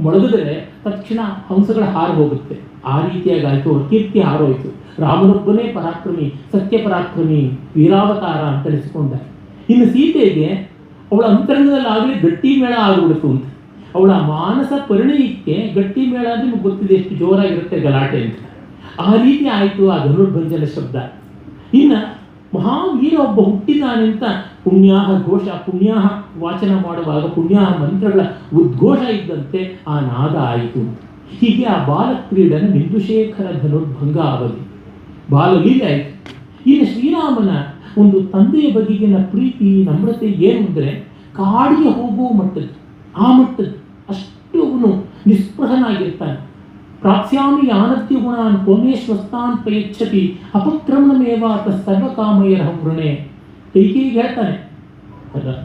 Speaker 1: ಮೊಳಗಿದರೆ ತಕ್ಷಣ ಹಂಸಗಳ ಹಾರು ಹೋಗುತ್ತೆ. ಆ ರೀತಿಯಾಗಿ ಆಯಿತು, ಅವರ ಕೀರ್ತಿ ಹಾರೋಯಿತು. ರಾಮನೊಬ್ಬನೇ ಪರಾಕ್ರಮಿ, ಸತ್ಯ ಪರಾಕ್ರಮಿ, ವೀರಾವತಾರ ಅಂತ ಅನಿಸಿಕೊಂಡ. ಇನ್ನು ಸೀತೆಗೆ ಅವಳ ಅಂತರಂಗದಲ್ಲಾಗಲೇ ಗಟ್ಟಿ ಮೇಳ ಆಗಿಬಿಡ್ತು ಅಂತ. ಅವಳ ಮಾನಸ ಪರಿಣಯಕ್ಕೆ ಗಟ್ಟಿ ಮೇಳ ಅಂದರೆ ನಿಮಗೆ ಗೊತ್ತಿದೆ ಎಷ್ಟು ಜೋರಾಗಿರುತ್ತೆ ಗಲಾಟೆ ಅಂತ. ಆ ರೀತಿ ಆಯಿತು ಆ ಧನುರ್ಭಂಜನ ಶಬ್ದ. ಇನ್ನು ಮಹಾವೀರ ಒಬ್ಬ ಹುಟ್ಟಿದಾನೆ ಅಂತ ಪುಣ್ಯಾಹ ಘೋಷ, ಪುಣ್ಯಾಹ ವಾಚನ ಮಾಡುವಾಗ ಪುಣ್ಯಾಹ ಮಂತ್ರಗಳ ಉದ್ಘೋಷ ಇದ್ದಂತೆ ಆ ನಾದ ಆಯಿತು. ಹೀಗೆ ಆ ಬಾಲಕ್ರೀಡನ ಬಿಂದುಶೇಖರ ಧನುರ್ಭಂಗ ಅವಧಿ ಬಾಲಲೀಲೆ ಆಯಿತು. ಇನ್ನು ಶ್ರೀರಾಮನ ಒಂದು ತಂದೆಯ ಬಗೆಗಿನ ಪ್ರೀತಿ ನಮ್ರತೆ ಏನು ಅಂದರೆ ಕಾಡಿಗೆ ಹೋಗುವ ಮಟ್ಟದ್ದು, ಆ ಮಟ್ಟದ್ದು. ಅಷ್ಟು ಅವನು ನಿಸ್ಪೃಹನಾಗಿರ್ತಾನೆ. ಪ್ರಾಪ್ಸ್ಯಾಮಿ ಯಾನತ್ಯ ಗುಣಾನ್ ಕೋಮೇಶ್ವಸ್ತಾನ್ ಪ್ರಯಚ್ಛತಿ ಅಪಕ್ರಮಣಮೇವಾತ ಸರ್ವಕಾಮಯರಹಂ ವೃಣೆ. ಕೈಕೇಯಿಗೆ ಹೇಳ್ತಾನೆ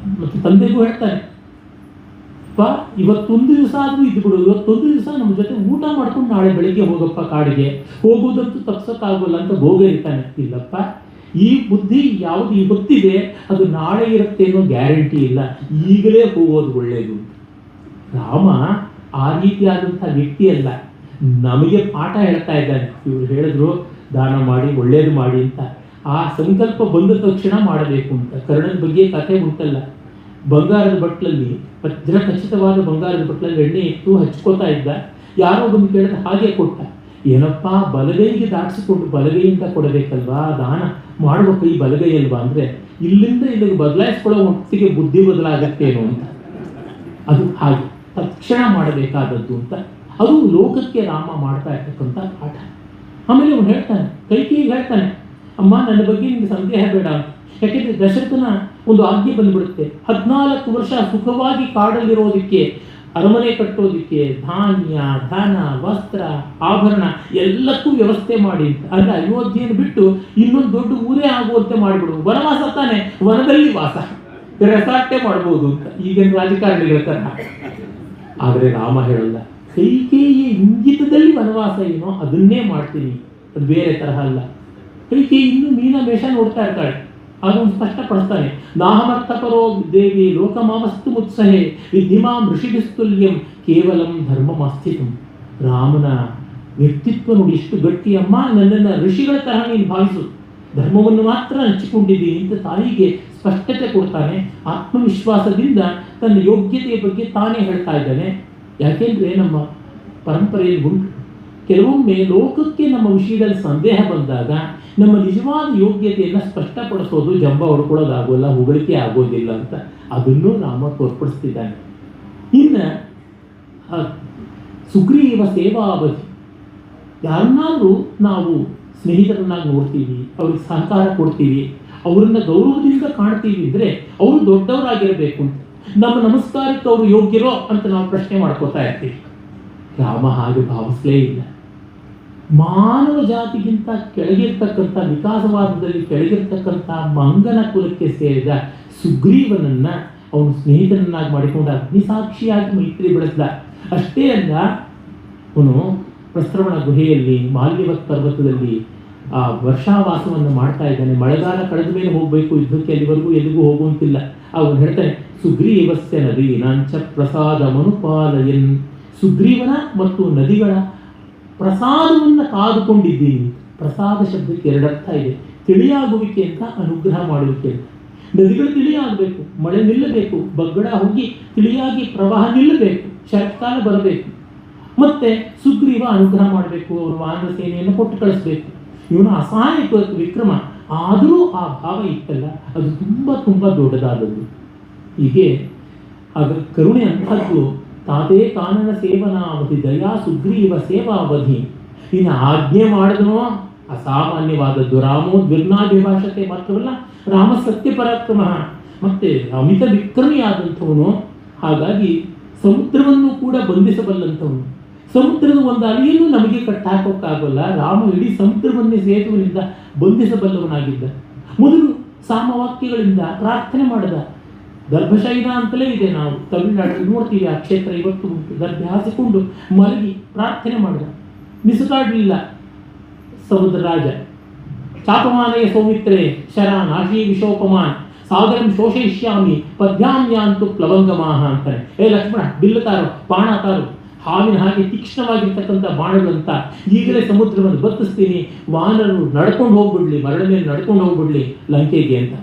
Speaker 1: ಮತ್ತು ತಂದೆಗೂ ಹೇಳ್ತಾನೆ, ಇವತ್ತೊಂದು ದಿವಸ ಆದರೂ ಇದ್ದು ಬಿಡು, ಇವತ್ತೊಂದು ದಿವಸ ನಮ್ಮ ಜೊತೆ ಊಟ ಮಾಡ್ಕೊಂಡು ನಾಳೆ ಬೆಳಿಗ್ಗೆ ಹೋಗಪ್ಪ ಕಾಡಿಗೆ, ಹೋಗೋದಂತೂ ತಪ್ಸೋಕ್ಕಾಗೋಲ್ಲ ಅಂತ ಗೋಗರಿತಾನೆ. ಇಲ್ಲಪ್ಪ, ಈ ಬುದ್ಧಿ ಯಾವುದು ಇವತ್ತಿದೆ ಅದು ನಾಳೆ ಇರುತ್ತೆ ಅನ್ನೋ ಗ್ಯಾರಂಟಿ ಇಲ್ಲ, ಈಗಲೇ ಹೋಗೋದು ಒಳ್ಳೆಯದು. ರಾಮ ಆ ರೀತಿಯಾದಂಥ ವ್ಯಕ್ತಿ ಅಲ್ಲ, ನಮಗೆ ಪಾಠ ಹೇಳ್ತಾ ಇದ್ದಾನೆ. ಇವರು ಹೇಳಿದ್ರು ದಾನ ಮಾಡಿ ಒಳ್ಳೇದು ಮಾಡಿ ಅಂತ. ಆ ಸಂಕಲ್ಪ ಬಂದ ತಕ್ಷಣ ಮಾಡಬೇಕು ಅಂತ. ಕರ್ಣನ ಬಗ್ಗೆ ಕಥೆ ಉಂಟಲ್ಲ, ಬಂಗಾರದ ಬಟ್ಲಲ್ಲಿ, ವಜ್ರ ಖಚಿತವಾದ ಬಂಗಾರದ ಬಟ್ಲಲ್ಲಿ ಎಣ್ಣೆ ಇಟ್ಟು ಹಚ್ಕೋತಾ ಇದ್ದ. ಯಾರೋ ಬಂದು ಕೇಳಿದ್ರೆ ಹಾಗೆ ಕೊಟ್ಟ. ಏನಪ್ಪ, ಬಲಗೈಗೆ ದಾಟಿಸಿಕೊಂಡು ಬಲಗೈಯಿಂದ ಕೊಡಬೇಕಲ್ವಾ, ದಾನ ಮಾಡುವ ಕೈ ಬಲಗೈ ಅಲ್ವಾ ಅಂದರೆ, ಇಲ್ಲಿಂದ ಇಲ್ಲಿಗೆ ಬದಲಾಯಿಸ್ಕೊಳ್ಳೋ ಹೊತ್ತಿಗೆ ಬುದ್ಧಿ ಬದಲಾಗತ್ತೇನೋ ಅಂತ. ಅದು ಹಾಗೆ ತಕ್ಷಣ ಮಾಡಬೇಕಾದದ್ದು ಅಂತ. ಅದು ಲೋಕಕ್ಕೆ ರಾಮ ಮಾಡ್ತಾ ಇರ್ತಕ್ಕಂಥ ಪಾಠ. ಆಮೇಲೆ ಅವನು ಹೇಳ್ತಾನೆ, ಕೈಕೇಯಿಗೆ ಹೇಳ್ತಾನೆ, ಅಮ್ಮ ನನ್ನ ಬಗ್ಗೆ ನಿಮಗೆ ಸಂದೇಹ ಬೇಡ ಅಂತ. ಯಾಕೆಂದರೆ ದಶರಥನ ಒಂದು ಆಜ್ಞೆ ಬಂದುಬಿಡುತ್ತೆ. 14 ವರ್ಷ ಸುಖವಾಗಿ ಕಾಡಲ್ಲಿರೋದಕ್ಕೆ, ಅರಮನೆ ಕಟ್ಟೋದಕ್ಕೆ, ಧಾನ್ಯ, ಧನ, ವಸ್ತ್ರ, ಆಭರಣ ಎಲ್ಲಕ್ಕೂ ವ್ಯವಸ್ಥೆ ಮಾಡಿ ಅಂತ. ಅಂದರೆ ಅಯೋಧ್ಯೆಯನ್ನು ಬಿಟ್ಟು ಇನ್ನೊಂದು ದೊಡ್ಡ ಊರೇ ಆಗುವಂತೆ ಮಾಡಿಬಿಡು. ವನವಾಸ ತಾನೆ, ವನದಲ್ಲಿ ವಾಸ, ರೆಸಾರ್ಟೇ ಮಾಡ್ಬೋದು ಅಂತ ಈಗಿನ ರಾಜಕಾರಣಿಗಳ ಥರ. ಆದರೆ ರಾಮ ಹೇಳಲ್ಲ, ಕೈಕೇಯಿಯ ಇಂಗಿತದಲ್ಲಿ ವನವಾಸ ಏನೋ ಅದನ್ನೇ ಮಾಡ್ತೀನಿ, ಅದು ಬೇರೆ ತರಹ ಅಲ್ಲ. ಕೈಕೇಯಿ ಇನ್ನೂ ಮೀನ ಮೇಷ ನೋಡ್ತಾ ಇರ್ತಾಳೆ. ಅದನ್ನು ಸ್ಪಷ್ಟಪಡಿಸ್ತಾನೆ, ನಾಹಮರ್ಥಪರೋ ದೇವಿ ಲೋಕಮಾಮಸ್ತು ಮುತ್ಸಹೆ ವಿಧಿಮಾಂ ಋಷಿಭಿಸ್ತುಲ್ಯಂ ಕೇವಲಂ ಧರ್ಮಮಾಸ್ಥಿತಂ. ರಾಮನ ವ್ಯಕ್ತಿತ್ವ ನೋಡಿ ಎಷ್ಟು ಗಟ್ಟಿ. ಅಮ್ಮ, ನನ್ನನ್ನು ಋಷಿಗಳ ತರಹ ನೀನು ಭಾವಿಸು, ಧರ್ಮವನ್ನು ಮಾತ್ರ ಹಂಚಿಕೊಂಡಿದ್ದೀನಿ ಅಂತ ತಾಯಿಗೆ ಸ್ಪಷ್ಟತೆ ಕೊಡ್ತಾನೆ. ಆತ್ಮವಿಶ್ವಾಸದಿಂದ ತನ್ನ ಯೋಗ್ಯತೆಯ ಬಗ್ಗೆ ತಾನೇ ಹೇಳ್ತಾ ಇದ್ದಾನೆ. ಯಾಕೆಂದರೆ ನಮ್ಮ ಪರಂಪರೆಯಲ್ಲಿ ಉಂಟು, ಕೆಲವೊಮ್ಮೆ ಲೋಕಕ್ಕೆ ನಮ್ಮ ವಿಷಯದಲ್ಲಿ ಸಂದೇಹ ಬಂದಾಗ ನಮ್ಮ ನಿಜವಾದ ಯೋಗ್ಯತೆಯನ್ನು ಸ್ಪಷ್ಟಪಡಿಸೋದು ಜಂಬ ಹೊಡ್ಕೊಳ್ಳೋದಾಗೋಲ್ಲ, ಹೊಗಳಿಕೆ ಆಗೋದಿಲ್ಲ ಅಂತ ಅದನ್ನು ರಾಮ ತೋರ್ಪಡಿಸ್ತಿದ್ದಾನೆ. ಇನ್ನು ಸುಗ್ರೀವ ಸೇವಾವಧಿ. ಯಾರನ್ನಾದರೂ ನಾವು ಸ್ನೇಹಿತರನ್ನಾಗಿ ನೋಡ್ತೀವಿ, ಅವ್ರಿಗೆ ಸಹಕಾರ ಕೊಡ್ತೀವಿ, ಅವರನ್ನ ಗೌರವದಿಂದ ಕಾಣ್ತೀವಿ ಅಂದರೆ ಅವರು ದೊಡ್ಡವರಾಗಿರಬೇಕು ಅಂತ. ನಮ್ಮ ನಮಸ್ಕಾರಕ್ಕೆ ಅವರು ಯೋಗ್ಯರೋ ಅಂತ ನಾವು ಪ್ರಶ್ನೆ ಮಾಡ್ಕೋತಾ ಇರ್ತೀವಿ. ರಾಮ ಹಾಗೆ ಭಾವಿಸಲೇ ಇಲ್ಲ. ಮಾನವ ಜಾತಿಗಿಂತ ಕೆಳಗಿರ್ತಕ್ಕಂಥ, ವಿಕಾಸವಾದದಲ್ಲಿ ಕೆಳಗಿರ್ತಕ್ಕಂಥ ಮಂಗನ ಕುಲಕ್ಕೆ ಸೇರಿದ ಸುಗ್ರೀವನನ್ನ ಅವನು ಸ್ನೇಹಿತನನ್ನಾಗಿ ಮಾಡಿಕೊಂಡ, ಅಗ್ನಿಸಾಕ್ಷಿಯಾಗಿ ಮೈತ್ರಿ ಬೆಳೆಸಿದ. ಅಷ್ಟೇ ಅಲ್ಲ, ಅವನು ಪ್ರಸ್ರವಣ ಗುಹೆಯಲ್ಲಿ, ಮಾಲ್ಯವತ್ ಪರ್ವತದಲ್ಲಿ ಆ ವರ್ಷಾವಾಸವನ್ನು ಮಾಡ್ತಾ ಇದ್ದಾನೆ. ಮಳೆಗಾಲ ಕಳೆದ ಮೇಲೆ ಹೋಗಬೇಕು ಯುದ್ಧಕ್ಕೆ, ಅಲ್ಲಿವರೆಗೂ ಎಲ್ಲಿಗೂ ಹೋಗುವಂತಿಲ್ಲ. ಅವನು ಹೇಳ್ತಾನೆ, ಸುಗ್ರೀವಸ್ಯ ನದೀನಾಂಚ ಪ್ರಸಾದ ಮನುಪಾಲಯನ್. ಸುಗ್ರೀವನ ಮತ್ತು ನದಿಗಳ ಪ್ರಸಾದವನ್ನು ಕಾದುಕೊಂಡಿದ್ದೀನಿ. ಪ್ರಸಾದ ಶಬ್ದಕ್ಕೆ ಎರಡರ್ಥ ಇದೆ. ತಿಳಿಯಾಗುವಿಕೆ ಅಂತ, ಅನುಗ್ರಹ ಮಾಡುವಿಕೆ ಅಂತ. ನದಿಗಳು ತಿಳಿಯಾಗಬೇಕು, ಮಳೆ ನಿಲ್ಲಬೇಕು, ಬಗ್ಗಡ ಹೋಗಿ ತಿಳಿಯಾಗಿ ಪ್ರವಾಹ ನಿಲ್ಲಬೇಕು, ಶರತ್ಕಾಲ ಬರಬೇಕು. ಮತ್ತೆ ಸುಗ್ರೀವ ಅನುಗ್ರಹ ಮಾಡಬೇಕು, ಅವನು ವಾನರ ಸೇನೆಯನ್ನು ಕೊಟ್ಟು ಕಳಿಸ್ಬೇಕು. ಇವನು ಅಸಹಾಯಕ ವಿಕ್ರಮ, ಆದರೂ ಆ ಭಾವ ಇತ್ತಲ್ಲ, ಅದು ತುಂಬ ತುಂಬ ದೊಡ್ಡದಾದದ್ದು. ಹೀಗೆ ಆಗ ಕರುಣೆ ಅಂಥದ್ದು. ತಾತೇ ಕಾನನ ಸೇವನಾವಧಿ ದಯಾ ಸುಗ್ರೀವ ಸೇವಾವಧಿ. ಇನ್ನು ಆಜ್ಞೆ ಮಾಡಿದನೋ ಅಸಾಮಾನ್ಯವಾದದ್ದು. ರಾಮೋ ದ್ವಿರ್ನಾಭಿಭಾಷತೆ ಮಾತ್ರವಲ್ಲ, ರಾಮ ಸತ್ಯ ಪರಾಕ್ರಮ, ಮತ್ತೆ ಅಮಿತ ವಿಕ್ರಮಿಯಾದಂಥವನು. ಹಾಗಾಗಿ ಸಮುದ್ರವನ್ನು ಕೂಡ ಬಂಧಿಸಬಲ್ಲಂಥವನು. ಸಮುದ್ರದ ಒಂದು ಅಲೆಯನ್ನು ನಮಗೆ ಕಟ್ಟಾಕೋಕ್ಕಾಗಲ್ಲ. ರಾಮ ಇಡೀ ಸಮುದ್ರವನ್ನೇ ಸೇತುವಿನಿಂದ ಬಂಧಿಸಬಲ್ಲವನಾಗಿದ್ದ. ಮೊದಲು ಸಾಮವಾಕ್ಯಗಳಿಂದ ಪ್ರಾರ್ಥನೆ ಮಾಡಿದ. ಗರ್ಭಶೈಲ ಅಂತಲೇ ಇದೆ, ನಾವು ತಮಿಳುನಾಡಲ್ಲಿ ನೋಡ್ತೀವಿ. ಆ ಕ್ಷೇತ್ರ ಇವತ್ತು ಉಂಟು. ಗರ್ಭ ಹಾಸಿಕೊಂಡು ಮಲಗಿ ಪ್ರಾರ್ಥನೆ ಮಾಡಿದ. ಮಿಸುಕಾಡಲಿಲ್ಲ ಸಮುದ್ರ ರಾಜ. ಚಾಪಮಾನಯ ಸೌಮಿತ್ರೇ ಶರಾನ್ ಆಶೀ ವಿಶೋಪಮಾನ್ ಸಾಗರಂ ಶೋಷಯಿಷ್ಯಾಮಿ ಪದ್ಯಾಮ್ಯಾಂತು ಪ್ಲವಂಗಮಾಹ ಅಂತಾನೆ. ಲಕ್ಷ್ಮಣ, ಬಿಲ್ಲುತ್ತಾರೋ, ಬಾಣ ತಾರೋ, ಹಾವಿನ ಹಾಗೆ ತೀಕ್ಷ್ಣವಾಗಿರ್ತಕ್ಕಂಥ ಬಾಣಗಳಂತ ಈಗಲೇ ಸಮುದ್ರವನ್ನು ಬತ್ತಿಸ್ತೀನಿ, ವಾನರರು ನಡ್ಕೊಂಡು ಹೋಗ್ಬಿಡ್ಲಿ, ಮರಳ ಮೇಲೆ ನಡ್ಕೊಂಡು ಹೋಗ್ಬಿಡ್ಲಿ ಲಂಕೆಗೆ ಅಂತ.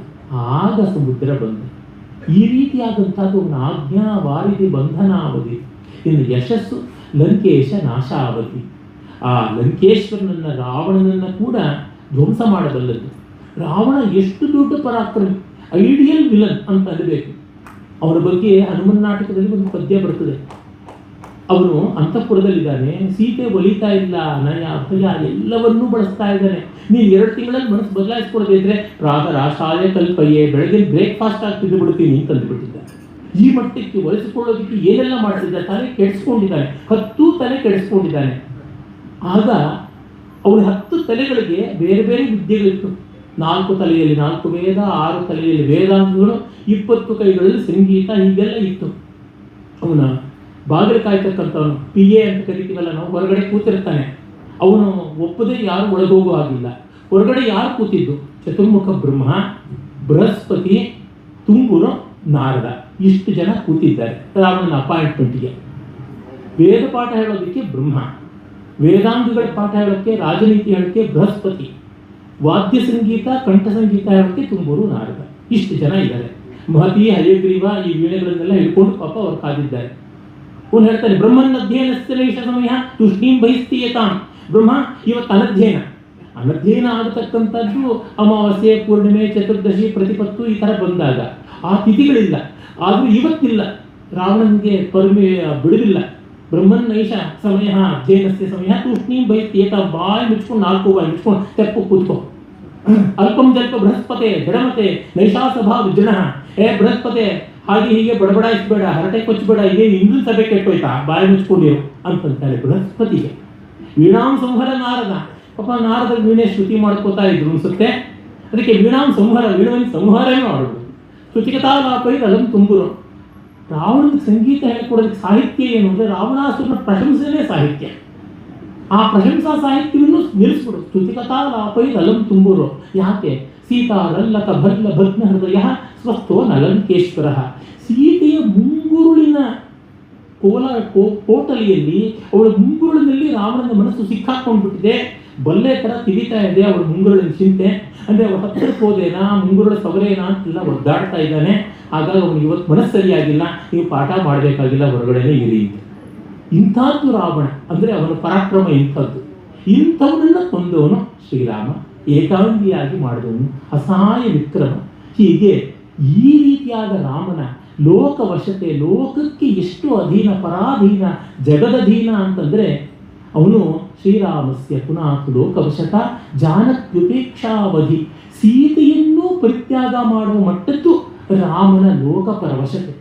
Speaker 1: ಆಗ ಸಮುದ್ರ ಬಂದ. ಈ ರೀತಿಯಾದಂಥದ್ದು ಒಂದು ಆಜ್ಞಾ ವಾರಿಧಿ ಬಂಧನಾವಧಿ. ಇನ್ನು ಯಶಸ್ಸು ಲಂಕೇಶ ನಾಶಾವಧಿ. ಆ ಲಂಕೇಶ್ವರನನ್ನ, ರಾವಣನನ್ನು ಕೂಡ ಧ್ವಂಸ ಮಾಡಬಲ್ಲದ್ದು. ರಾವಣ ಎಷ್ಟು ದೊಡ್ಡ ಪರಾಕ್ರಮಿ, ಐಡಿಯಲ್ ವಿಲನ್ ಅಂತ ಅನ್ನಬೇಕು. ಅವನ ಬಗ್ಗೆ ಹನುಮನ್ ನಾಟಕದಲ್ಲಿ ಒಂದು ಪದ್ಯ ಬರ್ತದೆ. ಅವನು ಅಂತಃಪುರದಲ್ಲಿದ್ದಾನೆ, ಸೀತೆ ಒಲಿತಾ ಇಲ್ಲ, ನಯ ಭಯ ಎಲ್ಲವನ್ನೂ ಬಳಸ್ತಾ ಇದ್ದಾನೆ. ನೀನು 2 ತಿಂಗಳಲ್ಲಿ ಮನಸ್ಸು ಬದಲಾಯಿಸ್ಕೊಡದೇ ಇದ್ರೆ ರಾಶಾಯ ಕಲ್ಪಯ್ಯೆ, ಬೆಳಗ್ಗೆ ಬ್ರೇಕ್ಫಾಸ್ಟ್ ಆಗ್ತಿದ್ದು ಬಿಡ್ತೀನಿ ಅಂತ ಅಂದುಬಿಟ್ಟಿದ್ದ. ಈ ಮಟ್ಟಕ್ಕೆ ಒಲಿಸಿಕೊಳ್ಳೋದಕ್ಕೆ ಏನೆಲ್ಲ ಮಾಡ್ತಿದ್ದ, ತಲೆ ಕೆಡಿಸ್ಕೊಂಡಿದ್ದಾನೆ, 10 ತಲೆ ಕೆಡಿಸ್ಕೊಂಡಿದ್ದಾನೆ. ಆಗ ಅವರ 10 ತಲೆಗಳಿಗೆ ಬೇರೆ ಬೇರೆ ವಿದ್ಯೆಗಳಿತ್ತು. 4 ತಲೆಯಲ್ಲಿ 4 ವೇದ, 6 ತಲೆಯಲ್ಲಿ ವೇದಾಂಗಗಳು, 20 ಕೈಗಳಲ್ಲಿ ಸಂಗೀತ, ಹೀಗೆಲ್ಲ ಇತ್ತು. ಅವನ ಬಾಗಿಲು ಕಾಯ್ತಕ್ಕಂಥವನು, ಪಿ ಎ ಅಂತ ಕರಿತೀವಲ್ಲ ನಾವು, ಹೊರಗಡೆ ಕೂತಿರ್ತಾನೆ. ಅವನು ಒಪ್ಪದೆ ಯಾರು ಒಳಗೋಗೋ ಆಗಿಲ್ಲ. ಹೊರಗಡೆ ಯಾರು ಕೂತಿದ್ದು? ಚತುರ್ಮುಖ ಬ್ರಹ್ಮ, ಬೃಹಸ್ಪತಿ, ತುಂಬುರು, ನಾರದ, ಇಷ್ಟು ಜನ ಕೂತಿದ್ದಾರೆ ರಾವಣನ ಅಪಾಯಿಂಟ್ಮೆಂಟ್ಗೆ. ವೇದ ಪಾಠ ಹೇಳೋದಕ್ಕೆ ಬ್ರಹ್ಮ, ವೇದಾಂಗಗಳ ಪಾಠ ಹೇಳೋಕ್ಕೆ, ರಾಜನೀತಿ ಹೇಳೋಕ್ಕೆ ಬೃಹಸ್ಪತಿ, ವಾದ್ಯ ಸಂಗೀತ, ಕಂಠ ಸಂಗೀತ ಹೇಳೋಕ್ಕೆ ತುಂಬೂರು, ನಾರದ, ಇಷ್ಟು ಜನ ಇದ್ದಾರೆ. ಮಹತಿ, ಹಯಗ್ರೀವ ಈ ವೀಣೆಗಳನ್ನೆಲ್ಲ ಹಿಡ್ಕೊಂಡು ಪಾಪ ಅವ್ರು ಕಾದಿದ್ದಾರೆ. ಅವನು ಹೇಳ್ತಾನೆ, ಬ್ರಹ್ಮನ್ ಅಧ್ಯಯನಸ್ಥಲೇಶ ಸಮಯ ತುಷ್ಣೀಂ ಬಹಿಸ್ತೀಯತಾಂ. ಬ್ರಹ್ಮ ಇವತ್ತು ಅನಧ್ಯಯನ ಆಗತಕ್ಕಂಥದ್ದು ಅಮಾವಾಸ್ಯೆ, ಪೂರ್ಣಿಮೆ, ಚತುರ್ದಶಿ, ಪ್ರತಿಪತ್ತು ಈ ಥರ ಬಂದಾಗ ಆ ತಿಥಿಗಳಿಲ್ಲ. ಆದರೂ ಇವತ್ತಿಲ್ಲ, ರಾವಣನಿಗೆ ಬಿಡುವಿಲ್ಲ. ಬ್ರಹ್ಮನ್ ನೈಷ ಸಮಯ ಅಧ್ಯಯನಸ್ಯ ಸಮಯ ತೂಷ್ಣೀಂ ಬಹಿಸ್ತೀಯತಾಂ. ಬಾಯಿ ಮುಚ್ಕೊಂಡು 4 ಬಾಯಿ ಮುಚ್ಕೊಂಡು ತೆಪ್ಪು ಕೂತ್ಕೋ. ಅಲ್ಪಂ ಜಲ್ಪ ಬೃಹಸ್ಪತೆ ಜಡಮತೆ ನೈಷಾ ಸಭಾ ವಿಜೃಣ. ಬೃಹಸ್ಪತೆ ಹಾಗೆ ಹೀಗೆ ಬಡಬಡಾಯಿಸ್ಬೇಡ, ಹರಟೆ ಕೊಚ್ಚಬೇಡ, ಇದೇ ಇಂದು ಸಭೆ ಕೆಟ್ಟೋಯ್ತಾ, ಬಾಯಿ ಮುಚ್ಕೊಂಡಿರು ಅಂತಂತಾರೆ ಬೃಹಸ್ಪತಿಗೆ. ವೀಣಾಂ ಸಂಹರ ನಾರದ. ಪಾಪ ನಾರದ ವೀಣೆ ಶ್ರುತಿ ಮಾಡ್ಕೋತಾ ಇದ್ರು ಅನ್ಸುತ್ತೆ. ಅದಕ್ಕೆ ವೀಣಾಂ ಸಂಹರ, ವೀಣವನ್ನು ಸಂಹಾರನೇ ಮಾಡೋದು. ಶ್ರುತಿಕತಾಲಾಪೈ ಅಲಂ ತುಂಬುರು. ರಾವಣನ ಸಂಗೀತ ಹೇಳಿಕೊಡೋದಕ್ಕೆ ಸಾಹಿತ್ಯ ಏನು ಅಂದರೆ ರಾವಣಾಸುರನ ಪ್ರಶಂಸೆನೇ ಸಾಹಿತ್ಯ. ಆ ಪ್ರಶಂಸಾ ಸಾಹಿತ್ಯವನ್ನು ನಿಲ್ಲಿಸ್ಬಿಡು. ಸ್ತುತಿಕತಾಲಾಪೈ ಅಲಂ ತುಂಬುರು. ಯಾಕೆ? ಸೀತಾರಲ್ಲಕ ಭಲ್ಲ ಭಗ್ನ ಹೃದಯ ಸ್ವಸ್ಥೋ ನಲಂಕೇಶ್ವರ. ಸೀತೆಯ ಮುಂಗುರುಳಿನ ಕೋಟಲಿಯಲ್ಲಿ, ಅವಳ ಮುಂಗುರುಳಿನಲ್ಲಿ ರಾವಣನ ಮನಸ್ಸು ಸಿಕ್ಕಾಕೊಂಡ್ಬಿಟ್ಟಿದೆ. ಬಲ್ಲೆ ಥರ ತಿವಿತಾ ಇದೆ ಅವಳ ಮುಂಗುರುಳಿನ ಚಿಂತೆ. ಅಂದರೆ ಅವಳ ಹತ್ತಿರಕ್ಕೆ ಹೋದೇನಾ, ಮುಂಗುರುಳ ಸವರೇನಾ ಅಂತೆಲ್ಲ ಒದ್ದಾಡ್ತಾ ಇದ್ದಾನೆ. ಹಾಗಾಗಿ ಅವನಿಗೆ ಇವತ್ತು ಮನಸ್ಸು ಸರಿಯಾಗಿಲ್ಲ, ನೀವು ಪಾಠ ಮಾಡಬೇಕಾಗಿಲ್ಲ, ಹೊರಗಡೆನೇ ಇರಿ. ಇಂಥದ್ದು ರಾವಣ ಅಂದರೆ ಅವನ ಪರಾಕ್ರಮ ಇಂಥದ್ದು. ಇಂಥವನನ್ನು ಕೊಂದವನು ಶ್ರೀರಾಮ, ಏಕಾಂಗಿಯಾಗಿ ಮಾಡಿದವನು, ಅಸಹಾಯ ವಿಕ್ರಮ. ಹೀಗೆ ಈ ರೀತಿಯಾದ ರಾಮನ ಲೋಕವಶತೆ, ಲೋಕಕ್ಕೆ ಎಷ್ಟು ಅಧೀನ, ಪರಾಧೀನ, ಜಗದಧೀನ ಅಂತಂದರೆ ಅವನು ಶ್ರೀರಾಮಸ್ಯ ಪುನಃ ಲೋಕವಶತ ಜಾನತ್ಯುಪೇಕ್ಷಾವಧಿ. ಸೀತೆಯನ್ನು ಪರಿತ್ಯಾಗ ಮಾಡುವ ಮಟ್ಟದ್ದು ರಾಮನ ಲೋಕಪರವಶತೆ.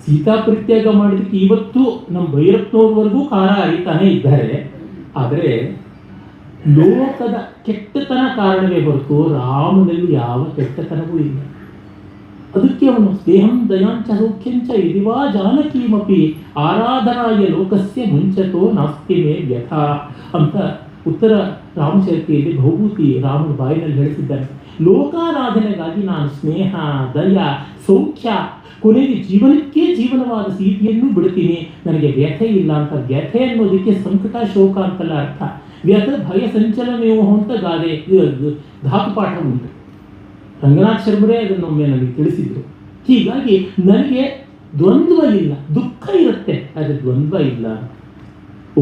Speaker 1: ಸೀತಾ ಪರಿತ್ಯಾಗ ಮಾಡಿದಕ್ಕೆ ಇವತ್ತು ನಮ್ಮ ಭೈರಪ್ಪನವ್ರವರೆಗೂ ಕಾರ ಅರಿತಾನೆ ಇದ್ದಾರೆ. ಆದರೆ ಲೋಕದ ಕೆಟ್ಟತನ ಕಾರಣವೇ ಹೊರತು ರಾಮನಲ್ಲಿ ಯಾವ ಕೆಟ್ಟತನವೂ ಇಲ್ಲ. ಅದಕ್ಕೆ ಅವನು ಸ್ನೇಹಂ ದಯಾಂಚ ಸೌಖ್ಯಂಚ ಇದಿವಾ ಜಾನಕೀಮಪಿ ಆರಾಧನಾಯ ಲೋಕಸ್ಯ ಮುಂಚತೋ ನಾಸ್ತಿ ಮೇ ವ್ಯಥ ಅಂತ ಉತ್ತರ ರಾಮಚರಿತೆಯಲ್ಲಿ ಭೌಭೂತಿ ರಾಮನ ಬಾಯಿನಲ್ಲಿ ಹೇಳಿಸಿದ್ದಾನೆ. ಲೋಕಾರಾಧನೆಗಾಗಿ ನಾನು ಸ್ನೇಹ, ದಯ, ಸೌಖ್ಯ, ಕೊನೆಗೆ ಜೀವನಕ್ಕೆ ಜೀವನವಾದ ಸೀತೆಯನ್ನು ಬಿಡ್ತೀನಿ, ನನಗೆ ವ್ಯಥೆ ಇಲ್ಲ ಅಂತ. ವ್ಯಥೆ ಅನ್ನೋದಕ್ಕೆ ಸಂಕಟ, ಶೋಕ ಅಂತಲ್ಲ ಅರ್ಥ. ವ್ಯಥ, ಭಯ, ಸಂಚಲನೆಯೋ ಅಂತ ಗಾದೆ ಧಾತುಪಾಠ ಉಂಟು. ರಂಗನಾಥ್ ಶರ್ಮರೇ ಅದನ್ನೊಮ್ಮೆ ನನಗೆ ತಿಳಿಸಿದ್ರು. ಹೀಗಾಗಿ ನನಗೆ ದ್ವಂದ್ವ ಇಲ್ಲ, ದುಃಖ ಇರುತ್ತೆ, ಆದರೆ ದ್ವಂದ್ವ ಇಲ್ಲ.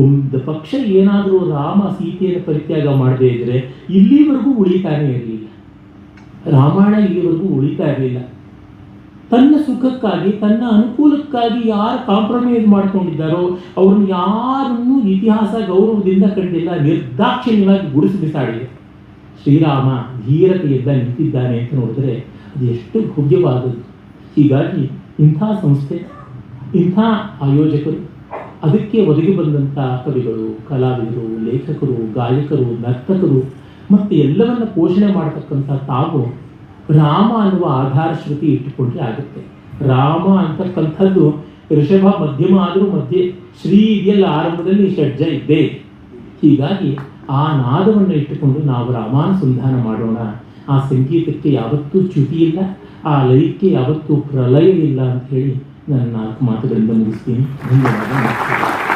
Speaker 1: ಒಂದು ಪಕ್ಷ ಏನಾದರೂ ರಾಮ ಸೀತೆಯನ್ನು ಪರಿತ್ಯಾಗ ಮಾಡದೇ ಇದ್ರೆ ಇಲ್ಲಿವರೆಗೂ ಉಳಿತಾನೇ ಇರಲಿಲ್ಲ. ರಾಮಾಯಣ ಇಲ್ಲಿವರೆಗೂ ಉಳಿತಾ ಇರಲಿಲ್ಲ. ತನ್ನ ಸುಖಕ್ಕಾಗಿ, ತನ್ನ ಅನುಕೂಲಕ್ಕಾಗಿ ಯಾರು ಕಾಂಪ್ರಮೈಸ್ ಮಾಡ್ಕೊಂಡಿದ್ದಾರೋ ಅವ್ರನ್ನ ಯಾರನ್ನೂ ಇತಿಹಾಸ ಗೌರವದಿಂದ ಕಂಡಿಲ್ಲ, ನಿರ್ದಾಕ್ಷಿಣ್ಯವಾಗಿ ಗುಡಿಸಿ ಬಿಸಾಡಿದೆ. ಶ್ರೀರಾಮ ಧೀರತೆಯಿಂದ ನಿಂತಿದ್ದಾನೆ ಅಂತ ನೋಡಿದ್ರೆ ಅದು ಎಷ್ಟು ಭವ್ಯವಾದದ್ದು. ಹೀಗಾಗಿ ಇಂಥ ಸಂಸ್ಥೆ, ಇಂಥ ಆಯೋಜಕರು, ಅದಕ್ಕೆ ಒದಗಿ ಬಂದಂಥ ಕವಿಗಳು, ಕಲಾವಿದರು, ಲೇಖಕರು, ಗಾಯಕರು, ನರ್ತಕರು ಮತ್ತು ಎಲ್ಲವನ್ನ ಪೋಷಣೆ ಮಾಡತಕ್ಕಂಥ ತಾವು ರಾಮ ಅನ್ನುವ ಆಧಾರ ಶ್ರುತಿ ಇಟ್ಟುಕೊಂಡ್ರೆ ಆಗುತ್ತೆ. ರಾಮ ಅಂತಕ್ಕಂಥದ್ದು ಋಷಭ ಮಧ್ಯಮ ಆದರೂ ಮಧ್ಯೆ ಶ್ರೀ ಇದೆಯಲ್ಲ, ಆರಂಭದಲ್ಲಿ ಷಡ್ಜ ಇದ್ದೇ. ಹೀಗಾಗಿ ಆ ನಾದವನ್ನು ಇಟ್ಟುಕೊಂಡು ನಾವು ರಾಮಾನುಸಂಧಾನ ಮಾಡೋಣ. ಆ ಸಂಗೀತಕ್ಕೆ ಯಾವತ್ತೂ ಚ್ಯುತಿ ಇಲ್ಲ, ಆ ಲಯಕ್ಕೆ ಯಾವತ್ತೂ ಪ್ರಲಯವಿಲ್ಲ ಅಂತ ಹೇಳಿ ನನ್ನ 4 ಮಾತುಗಳಿಂದ ಮುಗಿಸ್ತೀನಿ. ಧನ್ಯವಾದ.